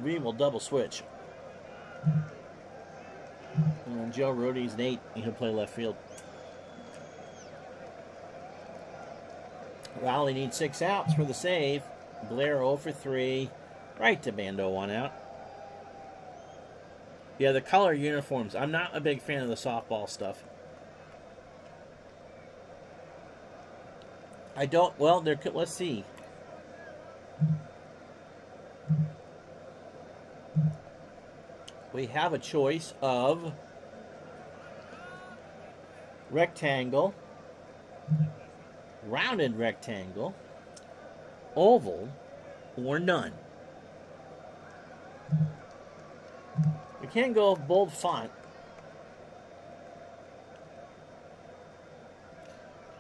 We will double switch. And Joe Rody's an 8. He'll play left field. Raleigh needs 6 outs for the save. Blair 0 for 3. Right to Bando, 1 out. Yeah, the color uniforms. I'm not a big fan of the softball stuff. I don't, well, let's see. We have a choice of rectangle, rounded rectangle, oval, or none. We can't go bold font.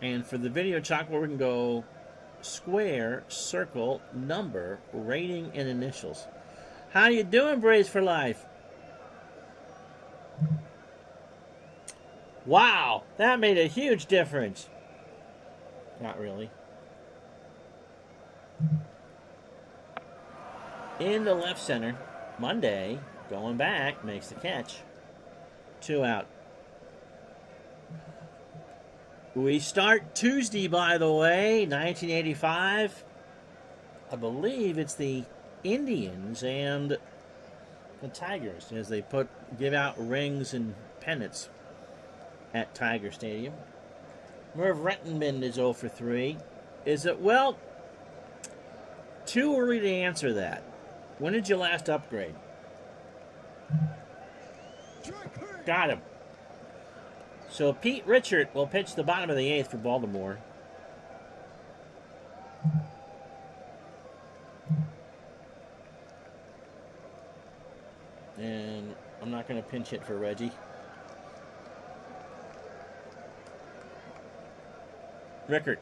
And for the video chalkboard, we can go square, circle, number, rating, and initials. How you doing, Braves for Life? Wow, that made a huge difference. Not really. In the left center, Monday, going back, makes the catch. 2 out. We start Tuesday, by the way, 1985. I believe it's the Indians and the Tigers as they give out rings and pennants at Tiger Stadium. Merv Rettenmund is 0 for 3. Is it, well, too early to answer that. When did you last upgrade? Got him. So Pete Richard will pitch the bottom of the 8th for Baltimore. And I'm not going to pinch hit for Reggie. Rickard.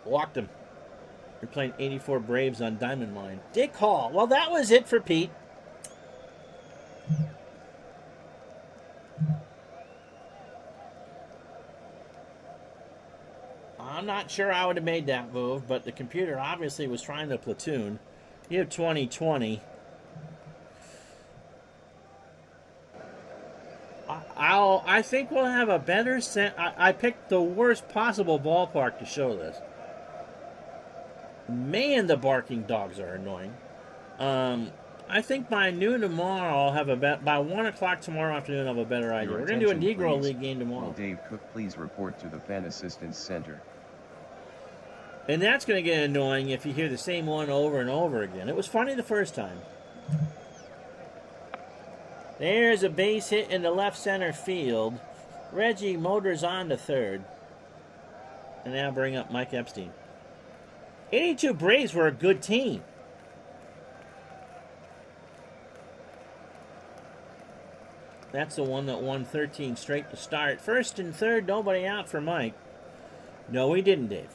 Walked him. We're playing 84 Braves on Diamond Mine. Dick Hall. Well, that was it for Pete. I'm not sure I would have made that move, but the computer obviously was trying to platoon. You have 2020. I think we'll have a better sense. I picked the worst possible ballpark to show this. Man, the barking dogs are annoying. I think by noon tomorrow, I'll have by 1 o'clock tomorrow afternoon, I'll have a better idea. We're going to do a Negro League game tomorrow. Will Dave Cook please report to the Fan Assistance Center? And that's going to get annoying if you hear the same one over and over again. It was funny the first time. There's a base hit in the left center field. Reggie motors on to third. And now bring up Mike Epstein. 82 Braves were a good team. That's the one that won 13 straight to start. First and third, nobody out for Mike. No, he didn't, Dave.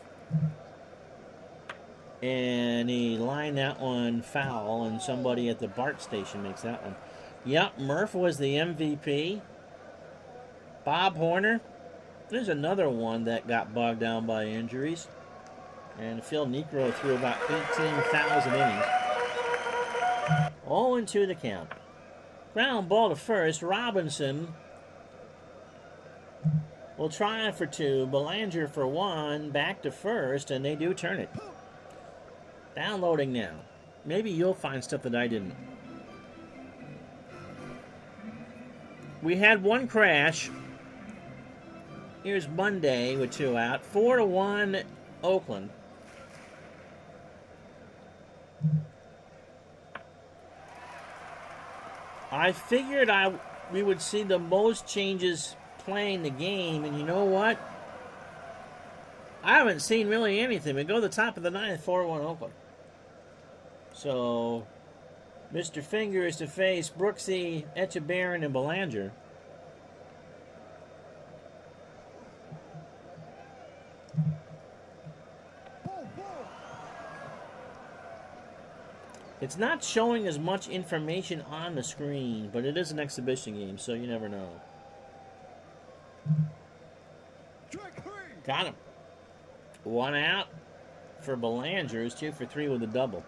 And he lined that one foul, and somebody at the BART station makes that one. Yep, Murph was the MVP. Bob Horner. There's another one that got bogged down by injuries. And Phil Necro threw about 18,000 innings. 0-2 the count. Ground ball to first. Robinson will try for two. Belanger for one. Back to first, and they do turn it. Downloading now. Maybe you'll find stuff that I didn't. We had one crash. Here's Monday with 2 out. 4-1 Oakland. I figured we would see the most changes playing the game, and you know what? I haven't seen really anything. We go to the top of the ninth, 4-1 Oakland. So, Mr. Finger is to face Brooksy, Echebarren, and Belanger. It's not showing as much information on the screen, but it is an exhibition game, so you never know. Got him. 1 out for Belanger, who's 2 for 3 with a double.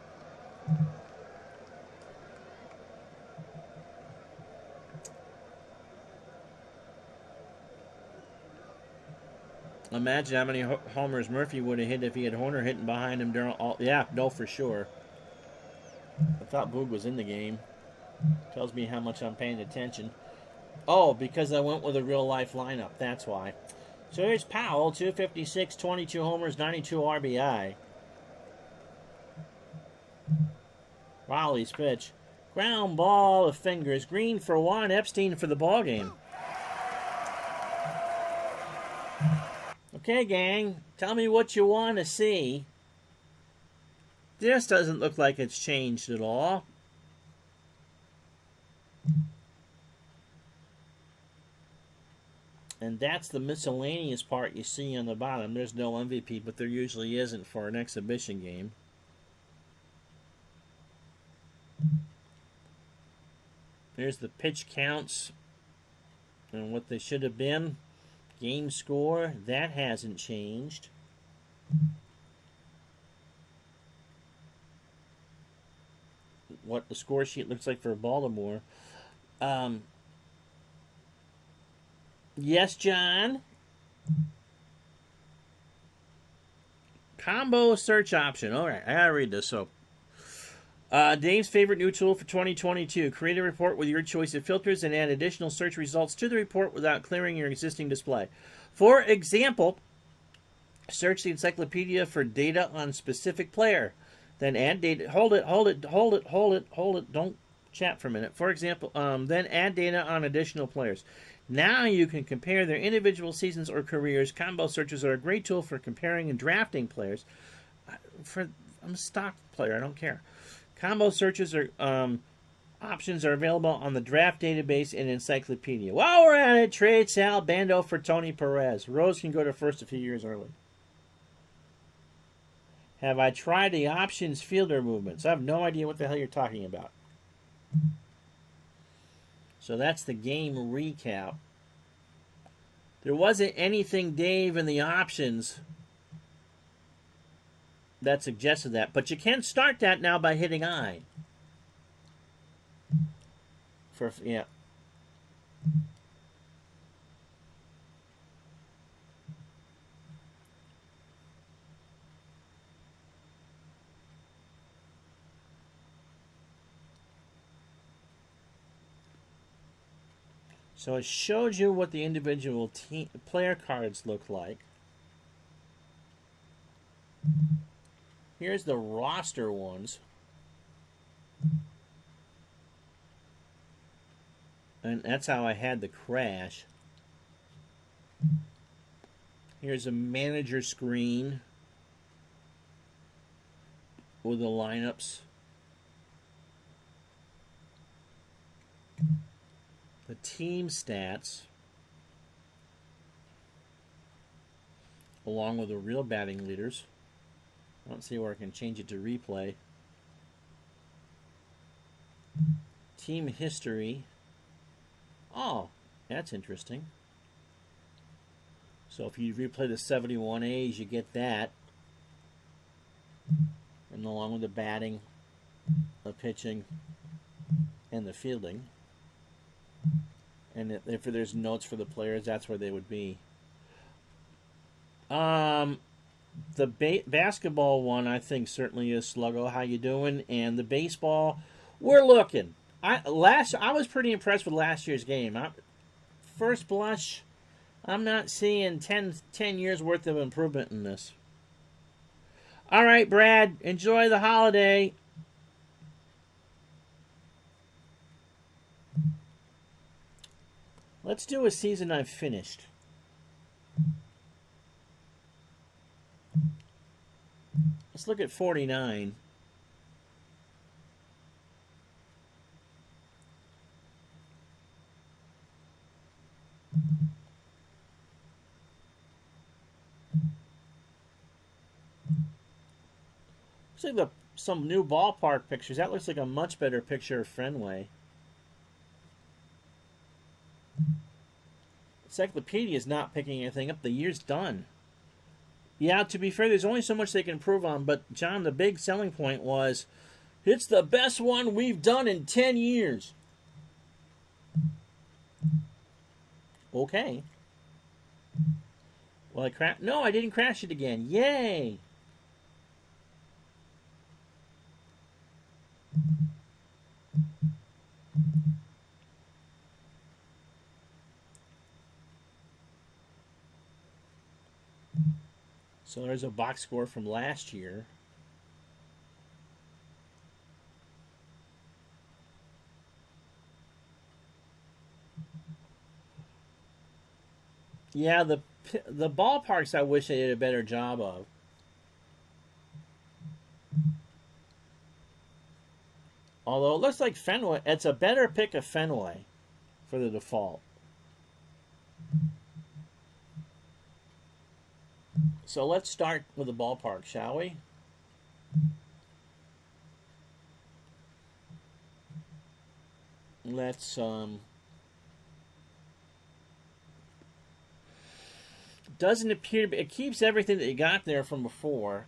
Imagine how many homers Murphy would have hit if he had Horner hitting behind him during all. Yeah, no, for sure. I thought Boog was in the game. Tells me how much I'm paying attention. Oh, because I went with a real life lineup. That's why. So here's Powell, 256, 22 homers, 92 RBI. Raleigh's pitch. Ground ball of Fingers. Green for 1, Epstein for the ball game. Okay, gang, tell me what you want to see. This doesn't look like it's changed at all. And that's the miscellaneous part you see on the bottom. There's no MVP, but there usually isn't for an exhibition game. There's the pitch counts and what they should have been. Game score, that hasn't changed. What the score sheet looks like for Baltimore. Yes, John. Combo search option. All right, I gotta read this. So, Dave's favorite new tool for 2022. Create a report with your choice of filters and add additional search results to the report without clearing your existing display. For example, search the encyclopedia for data on specific player. Then add data. Hold it. Don't chat for a minute. For example, then add data on additional players. Now you can compare their individual seasons or careers. Combo searches are a great tool for comparing and drafting players. I'm a stock player. I don't care. Combo searches are options are available on the draft database and encyclopedia. While we're at it, trade Sal Bando for Tony Perez. Rose can go to first a few years early. Have I tried the options fielder movements? I have no idea what the hell you're talking about. So that's the game recap. There wasn't anything, Dave, in the options that suggested that. But you can start that now by hitting I. Yeah. So it showed you what the individual player cards look like. Here's the roster ones. And that's how I had the crash. Here's a manager screen with the lineups. The team stats, along with the real batting leaders. I don't see where I can change it to replay. Team history. Oh, that's interesting. So if you replay the 71As, you get that. And along with the batting, the pitching, and the fielding. And if there's notes for the players, that's where they would be. The basketball one, I think, certainly is Sluggo. How you doing? And the baseball, we're looking. I was pretty impressed with last year's game. First blush, I'm not seeing 10 years worth of improvement in this. All right, Brad, enjoy the holiday. Let's do a season I've finished. Let's look at 49. Looks like some new ballpark pictures. That looks like a much better picture of Fenway. Encyclopedia is not picking anything up. The year's done. Yeah, to be fair, there's only so much they can improve on. But, John, the big selling point was, it's the best one we've done in 10 years. Okay. Well, no, I didn't crash it again. Yay! So there's a box score from last year. Yeah, the ballparks I wish they did a better job of. Although it looks like Fenway, it's a better pick of Fenway for the default. So let's start with the ballpark, shall we? Let's doesn't appear to be, it keeps everything that you got there from before.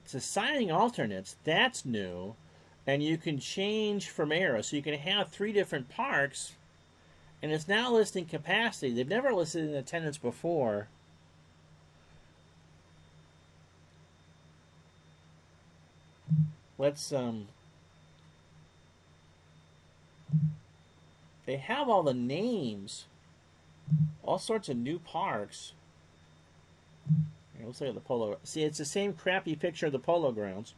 It's assigning alternates. That's new. And you can change from arrows. So you can have 3 different parks. And it's now listing capacity. They've never listed in attendance before. Let's they have all the names. All sorts of new parks. Here, let's look at the polo. See, it's the same crappy picture of the Polo Grounds.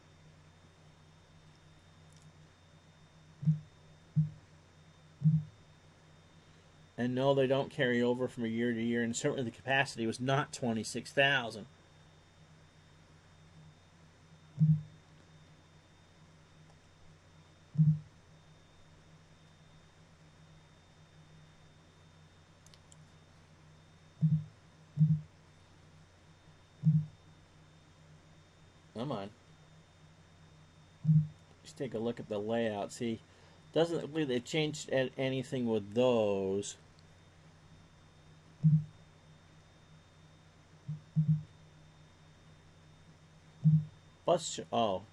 And no, they don't carry over from year to year, and certainly the capacity was not 26,000. Come on. Just take a look at the layout. See, doesn't look like they've changed anything with those. Oh,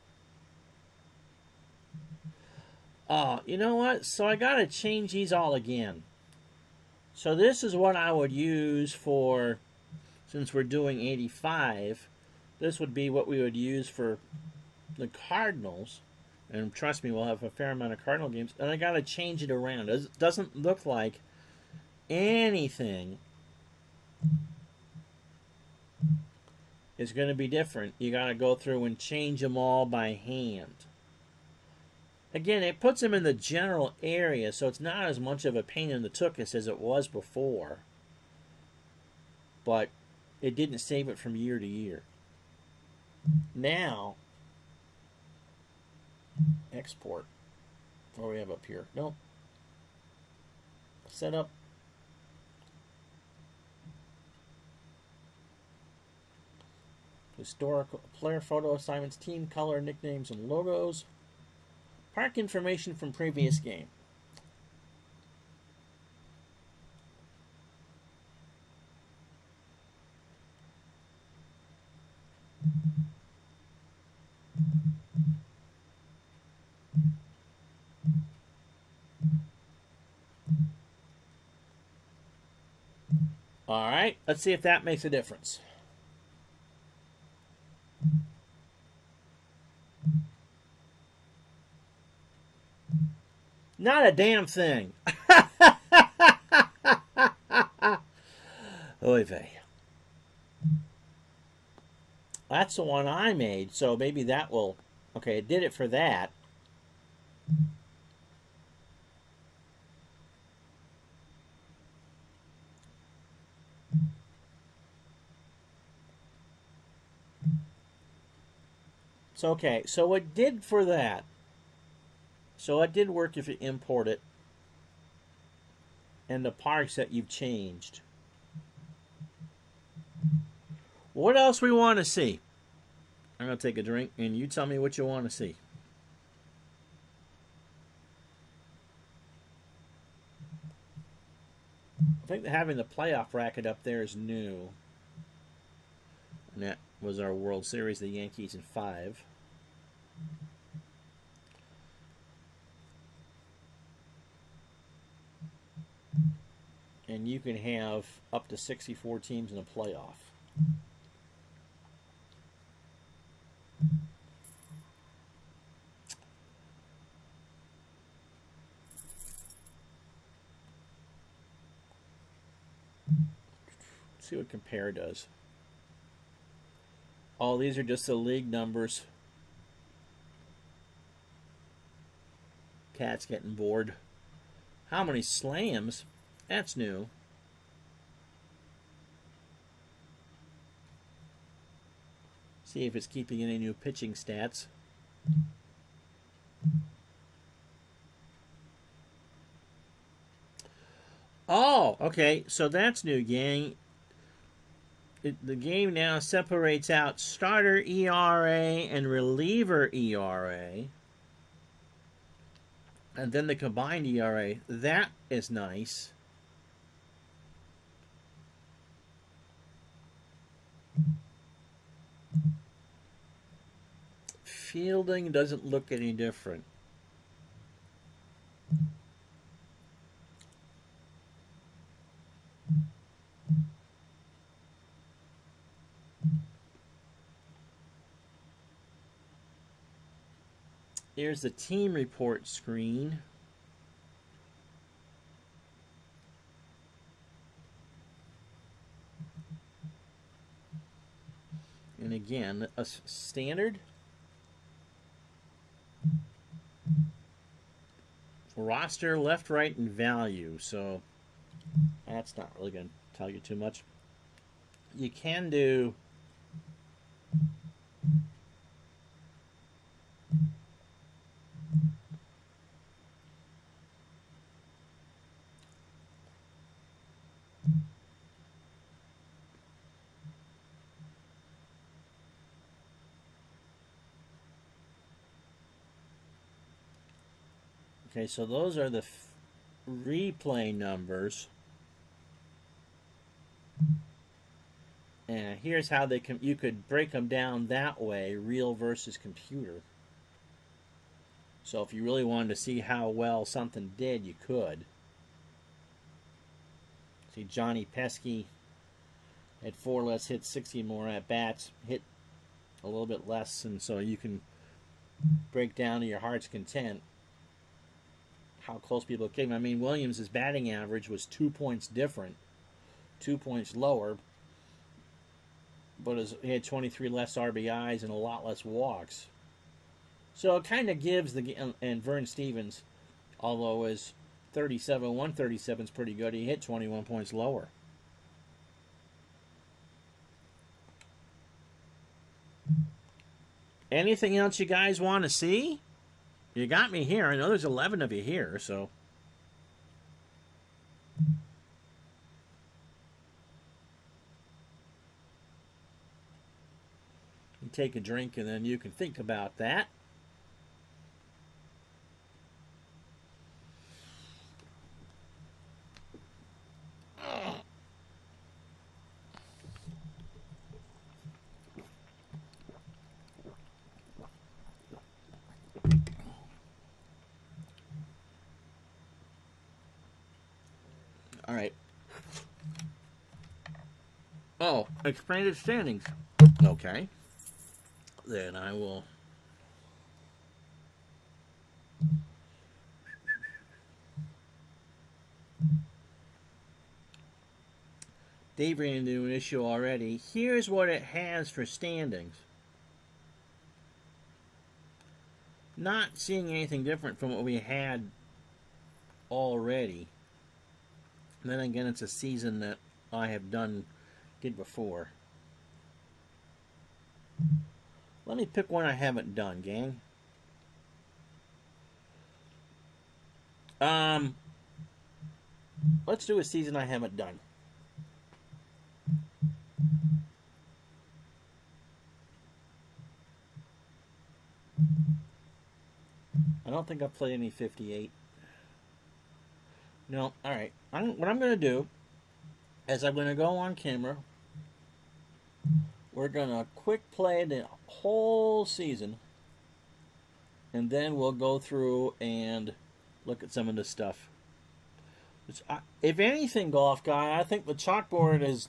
you know what? So I gotta change these all again. So this is what I would use for, since we're doing 85, this would be what we would use for the Cardinals. And trust me, we'll have a fair amount of Cardinal games. And I gotta change it around. It doesn't look like anything is going to be different. You got to go through and change them all by hand. Again, it puts them in the general area, so it's not as much of a pain in the tuchus as it was before. But it didn't save it from year to year. Now, export. What do we have up here? Nope. Set up. Historical player photo assignments, team color, nicknames, and logos. Park information from previous game. All right, let's see if that makes a difference. Not a damn thing. Oy vey. That's the one I made, so maybe that will... Okay, it did it for that. So, okay, so it did for that. So it did work if you import it. And the parks that you've changed. What else we want to see? I'm going to take a drink, and you tell me what you want to see. I think that having the playoff bracket up there is new. And that was our World Series, the Yankees in 5. And you can have up to 64 teams in a playoff. Let's see what compare does. Oh, these are just the league numbers. Cat's getting bored. How many slams? That's new. See if it's keeping any new pitching stats. Oh, okay. So that's new, gang. The game now separates out starter ERA and reliever ERA. And then the combined ERA. That is nice. Fielding doesn't look any different. Here's the team report screen. And again, a standard roster, left, right, and value. So that's not really going to tell you too much. You can do okay, so those are the replay numbers. And here's how they can, you could break them down that way, real versus computer. So if you really wanted to see how well something did, you could. See, Johnny Pesky had 4 less hits, 60 more at bats, hit a little bit less, and so you can break down to your heart's content how close people came. I mean, Williams' batting average was 2 points different, 2 points lower, but he had 23 less RBIs and a lot less walks. So it kind of gives and Vern Stevens, although his 137 is pretty good, he hit 21 points lower. Anything else you guys want to see? You got me here. I know there's 11 of you here, so. You take a drink and then you can think about that. All right. Oh, expanded standings. Okay. Then I will. Dave ran into an issue already. Here's what it has for standings. Not seeing anything different from what we had already. And then again, it's a season that I have did before. Let me pick one I haven't done, gang. Let's do a season I haven't done. I don't think I've played any 58. No, alright. What I'm going to do is I'm going to go on camera. We're going to quick play the whole season. And then we'll go through and look at some of the stuff. If anything, Golf Guy, I think the chalkboard is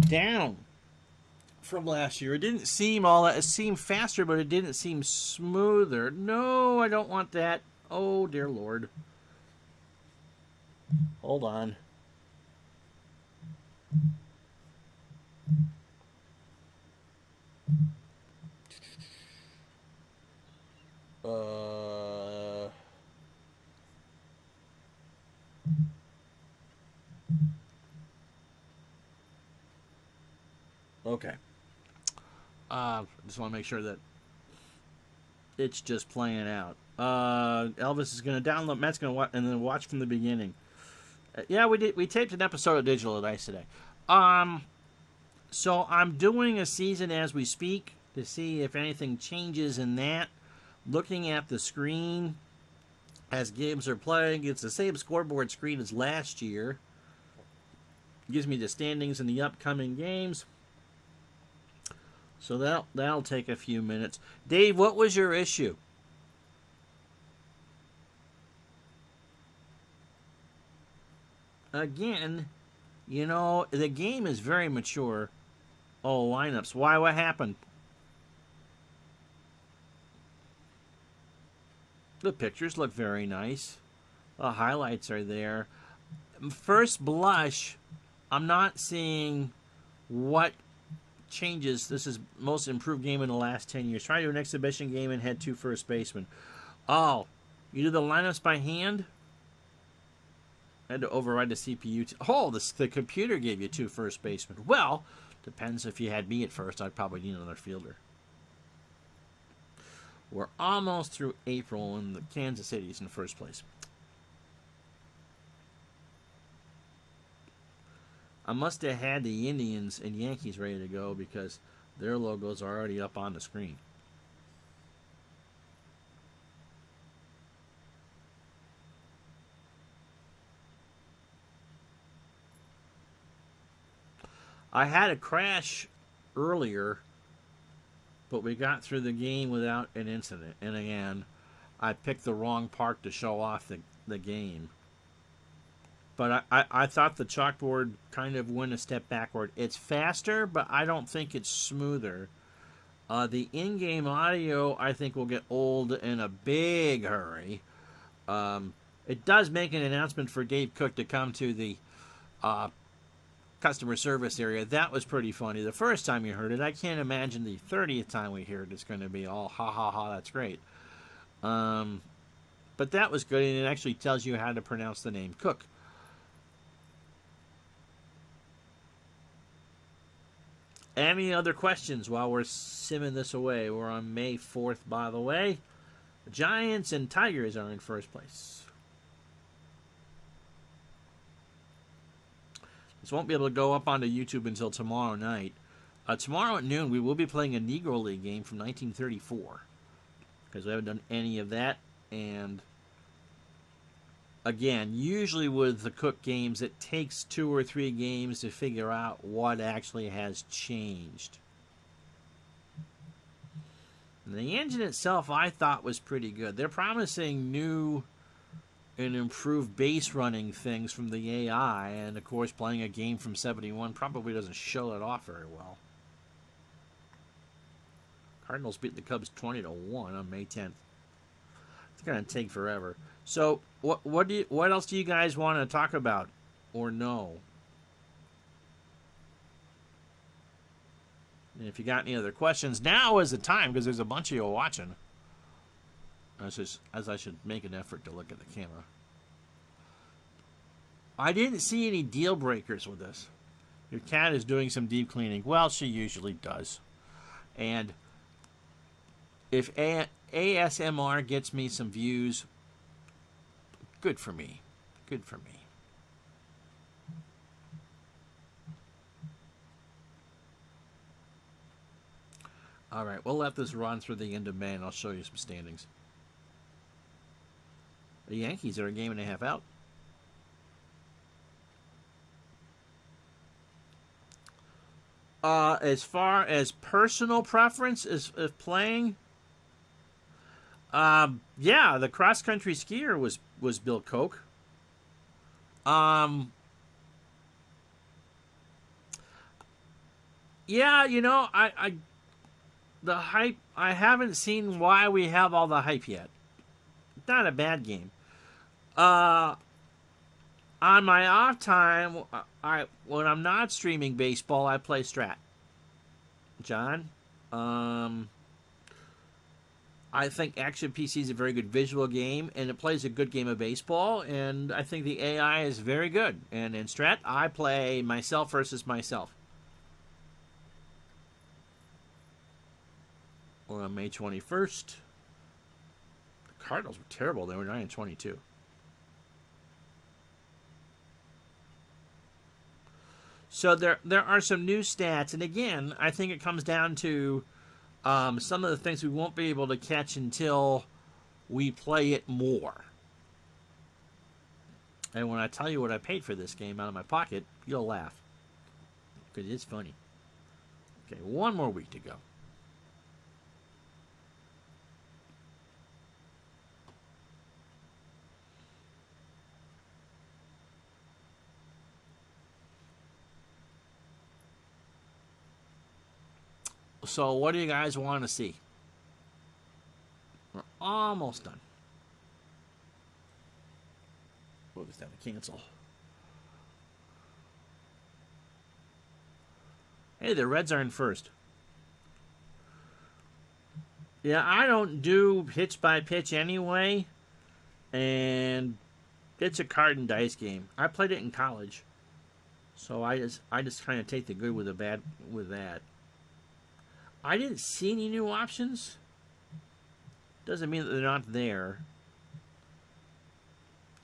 down from last year. It didn't seem all that. It seemed faster, but it didn't seem smoother. No, I don't want that. Oh, dear Lord. Hold on. Okay. Just want to make sure that it's just playing out. Elvis is going to download. Matt's going to watch and then watch from the beginning. Yeah, we did. We taped an episode of Digital Dice today. So I'm doing a season as we speak to see if anything changes in that. Looking at the screen as games are playing, it's the same scoreboard screen as last year. Gives me the standings in the upcoming games. So that'll take a few minutes. Dave, what was your issue? Again, you know, the game is very mature. Oh, lineups. Why? What happened? The pictures look very nice. The highlights are there. First blush, I'm not seeing what changes. This is most improved game in the last 10 years. Try to do an exhibition game and had 2 first basemen. Oh, you do the lineups by hand? I had to override the CPU. Oh, the computer gave you 2 first basemen. Well, depends if you had me at first. I'd probably need another fielder. We're almost through April, and the Kansas City's in first place. I must have had the Indians and Yankees ready to go because their logos are already up on the screen. I had a crash earlier, but we got through the game without an incident. And again, I picked the wrong park to show off the game. But I thought the chalkboard kind of went a step backward. It's faster, but I don't think it's smoother. The in-game audio, I think, will get old in a big hurry. It does make an announcement for Dave Cook to come to the customer service area. That was pretty funny. The first time you heard it, I can't imagine the 30th time we hear it, it's going to be all ha ha ha, that's great. But that was good, and it actually tells you how to pronounce the name Cook. Any other questions while we're simming this away? We're on May 4th, by the way. The Giants and Tigers are in first place. This won't be able to go up onto YouTube until tomorrow night. Tomorrow at noon, we will be playing a Negro League game from 1934. Because we haven't done any of that. And again, usually with the Cook games, it takes 2 or 3 games to figure out what actually has changed. And the engine itself, I thought, was pretty good. They're promising new and improved base running things from the AI, and of course, playing a game from 71 probably doesn't show it off very well. Cardinals beat the Cubs 20-1 on May 10th. It's going to take forever. So, what else do you guys want to talk about or know? And if you got any other questions, now is the time, because there's a bunch of you watching. As I should make an effort to look at the camera. I didn't see any deal breakers with this. Your cat is doing some deep cleaning. Well, she usually does. And if ASMR gets me some views, good for me. Good for me. All right, we'll let this run through the end of May, and I'll show you some standings. The Yankees are a game and a half out. As far as personal preference of playing, yeah, the cross-country skier was Bill Koch. Yeah, you know, the hype, I haven't seen why we have all the hype yet. Not a bad game. On my off time, when I'm not streaming baseball, I play Strat. John, I think Action PC is a very good visual game, and it plays a good game of baseball, and I think the AI is very good. And in Strat, I play myself versus myself. We're on May 21st. The Cardinals were terrible. They were 9-22. So there are some new stats, and again, I think it comes down to some of the things we won't be able to catch until we play it more. And when I tell you what I paid for this game out of my pocket, you'll laugh. Because it's funny. Okay, one more week to go. So what do you guys want to see? We're almost done. We'll just have to cancel. Hey, the Reds are in first. Yeah, I don't do pitch by pitch anyway. And it's a card and dice game. I played it in college. So I just kind of take the good with the bad with that. I didn't see any new options. Doesn't mean that they're not there.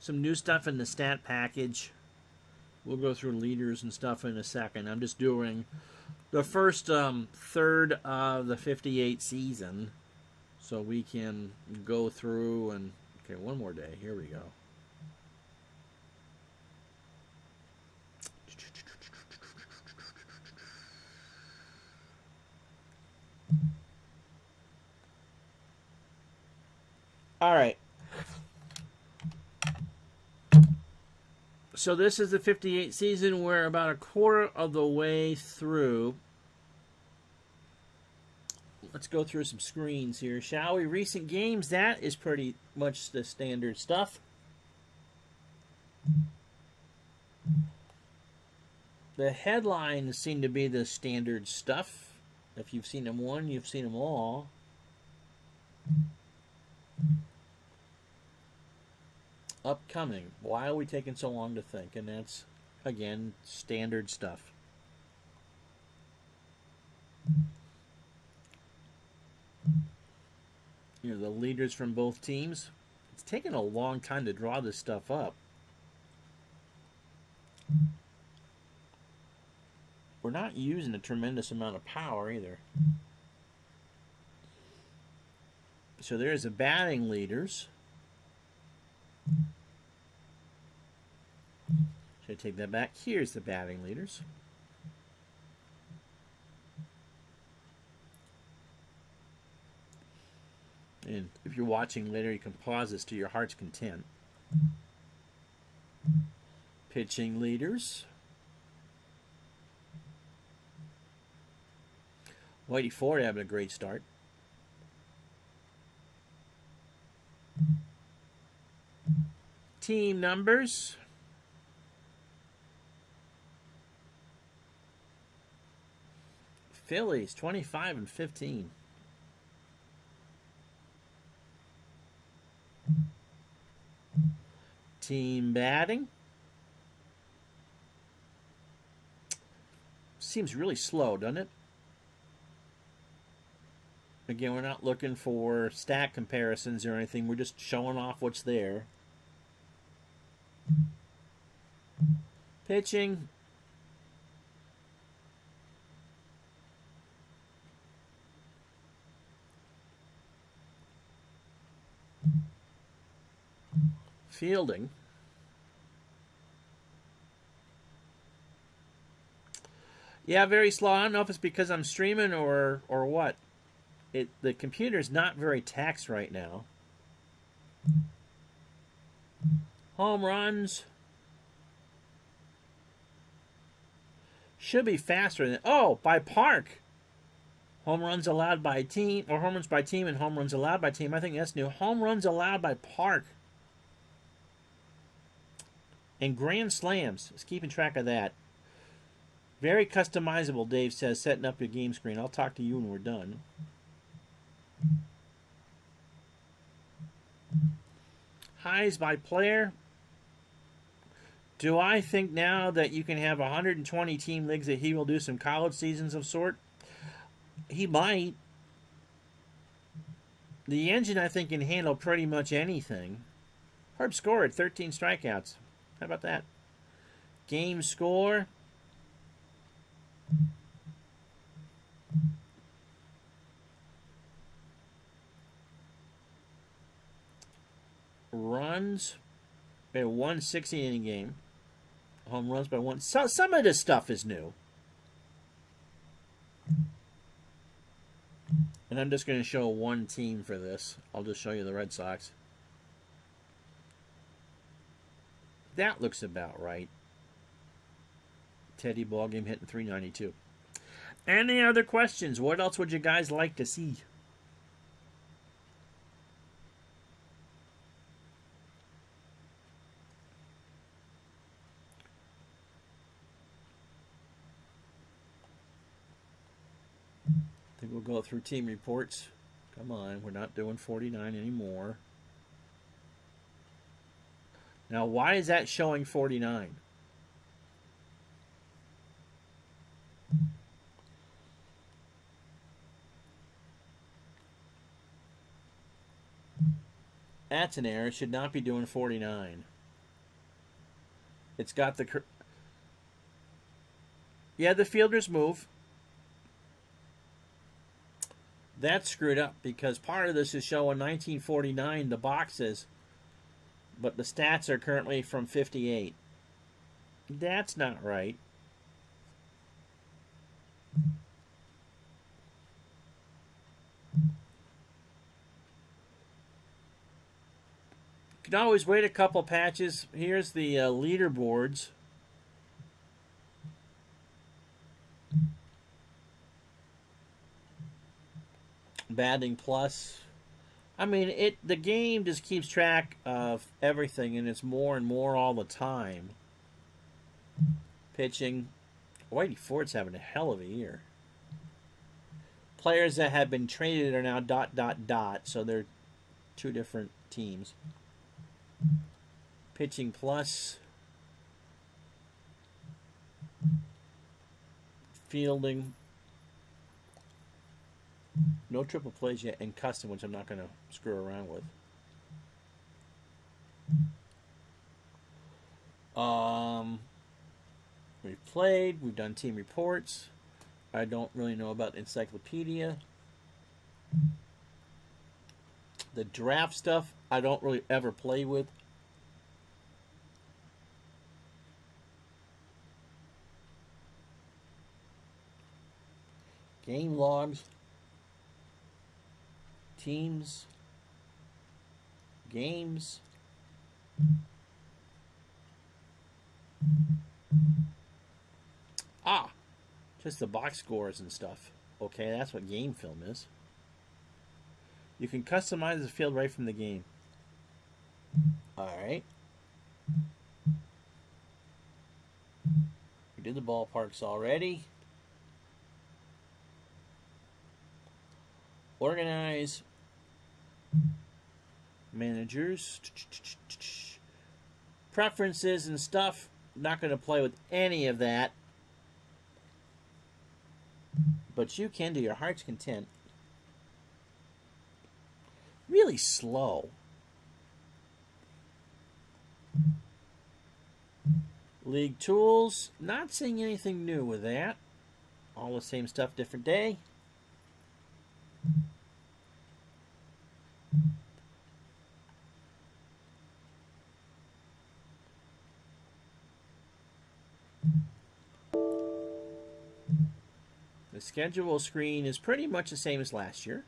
Some new stuff in the stat package. We'll go through leaders and stuff in a second. I'm just doing the first third of the 58 season. So we can go through and... Okay, one more day. Here we go. All right. So this is the 58 season. We're about a quarter of the way through. Let's go through some screens here, shall we? Recent games, that is pretty much the standard stuff. The headlines seem to be the standard stuff. If you've seen them one, you've seen them all. Upcoming. Why are we taking so long to think? And that's, again, standard stuff. The leaders from both teams. It's taken a long time to draw this stuff up. We're not using a tremendous amount of power either. So there's the batting leaders. Should I take that back? Here's the batting leaders. And if you're watching later, you can pause this to your heart's content. Pitching leaders. Whitey Ford having a great start. Team numbers. Phillies 25 and 15. Team batting. Seems really slow, doesn't it? Again, we're not looking for stat comparisons or anything. We're just showing off what's there. Pitching. Fielding. Yeah, very slow. I don't know if it's because I'm streaming or what. The computer's not very taxed right now. Home runs. Should be faster than... Oh, by Park. Home runs allowed by team, or home runs by team and home runs allowed by team. I think that's new. Home runs allowed by Park. And grand slams. Just keeping track of that. Very customizable, Dave says, setting up your game screen. I'll talk to you when we're done. Highs by player. Do I think now that you can have 120 team leagues that he will do some college seasons of sort? He might. The engine, I think, can handle pretty much anything. Herb scored 13 strikeouts. How about that? Game score. Runs. We had a 160 inning game. Home runs by one. So, some of this stuff is new. And I'm just going to show one team for this. I'll just show you the Red Sox. That looks about right. Teddy ballgame hitting 392. Any other questions? What else would you guys like to see? I think we'll go through team reports. Come on, we're not doing 49 anymore. Now, why is that showing 49? That's an error. It should not be doing 49. It's got the... Yeah, the fielders move. That's screwed up because part of this is showing 1949, the boxes, but the stats are currently from 58. That's not right. You can always wait a couple patches. Here's the leaderboards. Batting plus. I mean, the game just keeps track of everything, and it's more and more all the time. Pitching. Whitey Ford's having a hell of a year. Players that have been traded are now ... So they're two different teams. Pitching plus. Fielding. No triple plays yet, and custom, which I'm not going to screw around with. We've played. We've done team reports. I don't really know about encyclopedia. The draft stuff, I don't really ever play with. Game logs. Teams. Games. Just the box scores and stuff. Okay, that's what game film is. You can customize the field right from the game. Alright. We did the ballparks already. Organize. Managers. Preferences and stuff. Not going to play with any of that. But you can to your heart's content. Really slow. League tools. Not seeing anything new with that. All the same stuff, different day. The schedule screen is pretty much the same as last year.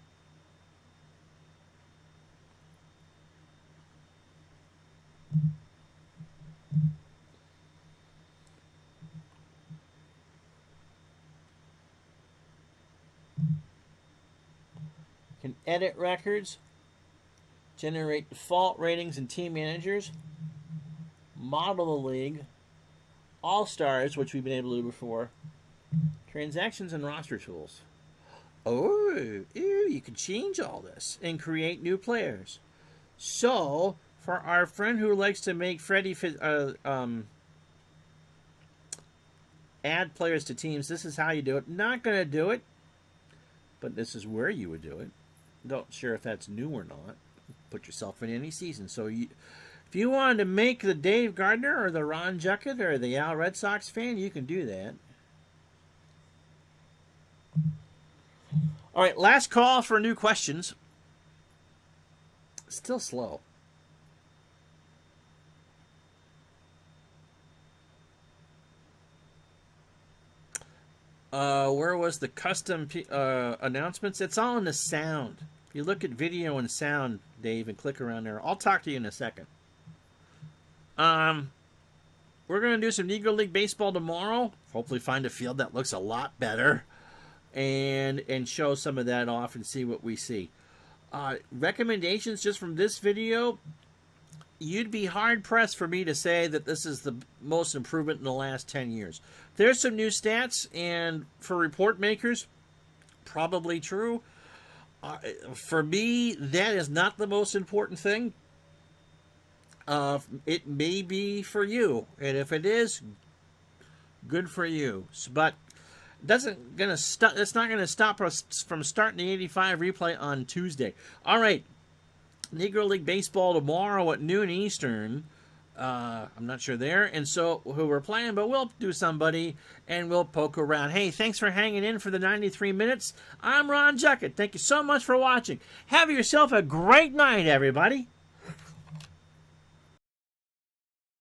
Can edit records, generate default ratings and team managers, model the league, all-stars, which we've been able to do before, transactions and roster tools. Oh, you can change all this and create new players. So, for our friend who likes to make add players to teams, this is how you do it. Not going to do it, but this is where you would do it. Not sure if that's new or not. Put yourself in any season. So, if you wanted to make the Dave Gardner or the Ron Juckett or the Al Red Sox fan, you can do that. All right, last call for new questions. Still slow. Where was the custom announcements? It's all in the sound. If you look at video and sound, Dave, and click around there, I'll talk to you in a second. We're going to do some Negro League Baseball tomorrow. Hopefully find a field that looks a lot better. And show some of that off and see what we see. Recommendations just from this video. You'd be hard-pressed for me to say that this is the most improvement in the last 10 years. There's some new stats, and for report makers, probably true. For me, that is not the most important thing. It may be for you, and if it is, good for you. But it's not going to stop us from starting the 85 replay on Tuesday. All right. Negro League Baseball tomorrow at noon Eastern. I'm not sure there, and so who we're playing, but we'll do somebody, and we'll poke around. Hey, thanks for hanging in for the 93 minutes. I'm Ron Juckett. Thank you so much for watching. Have yourself a great night, everybody.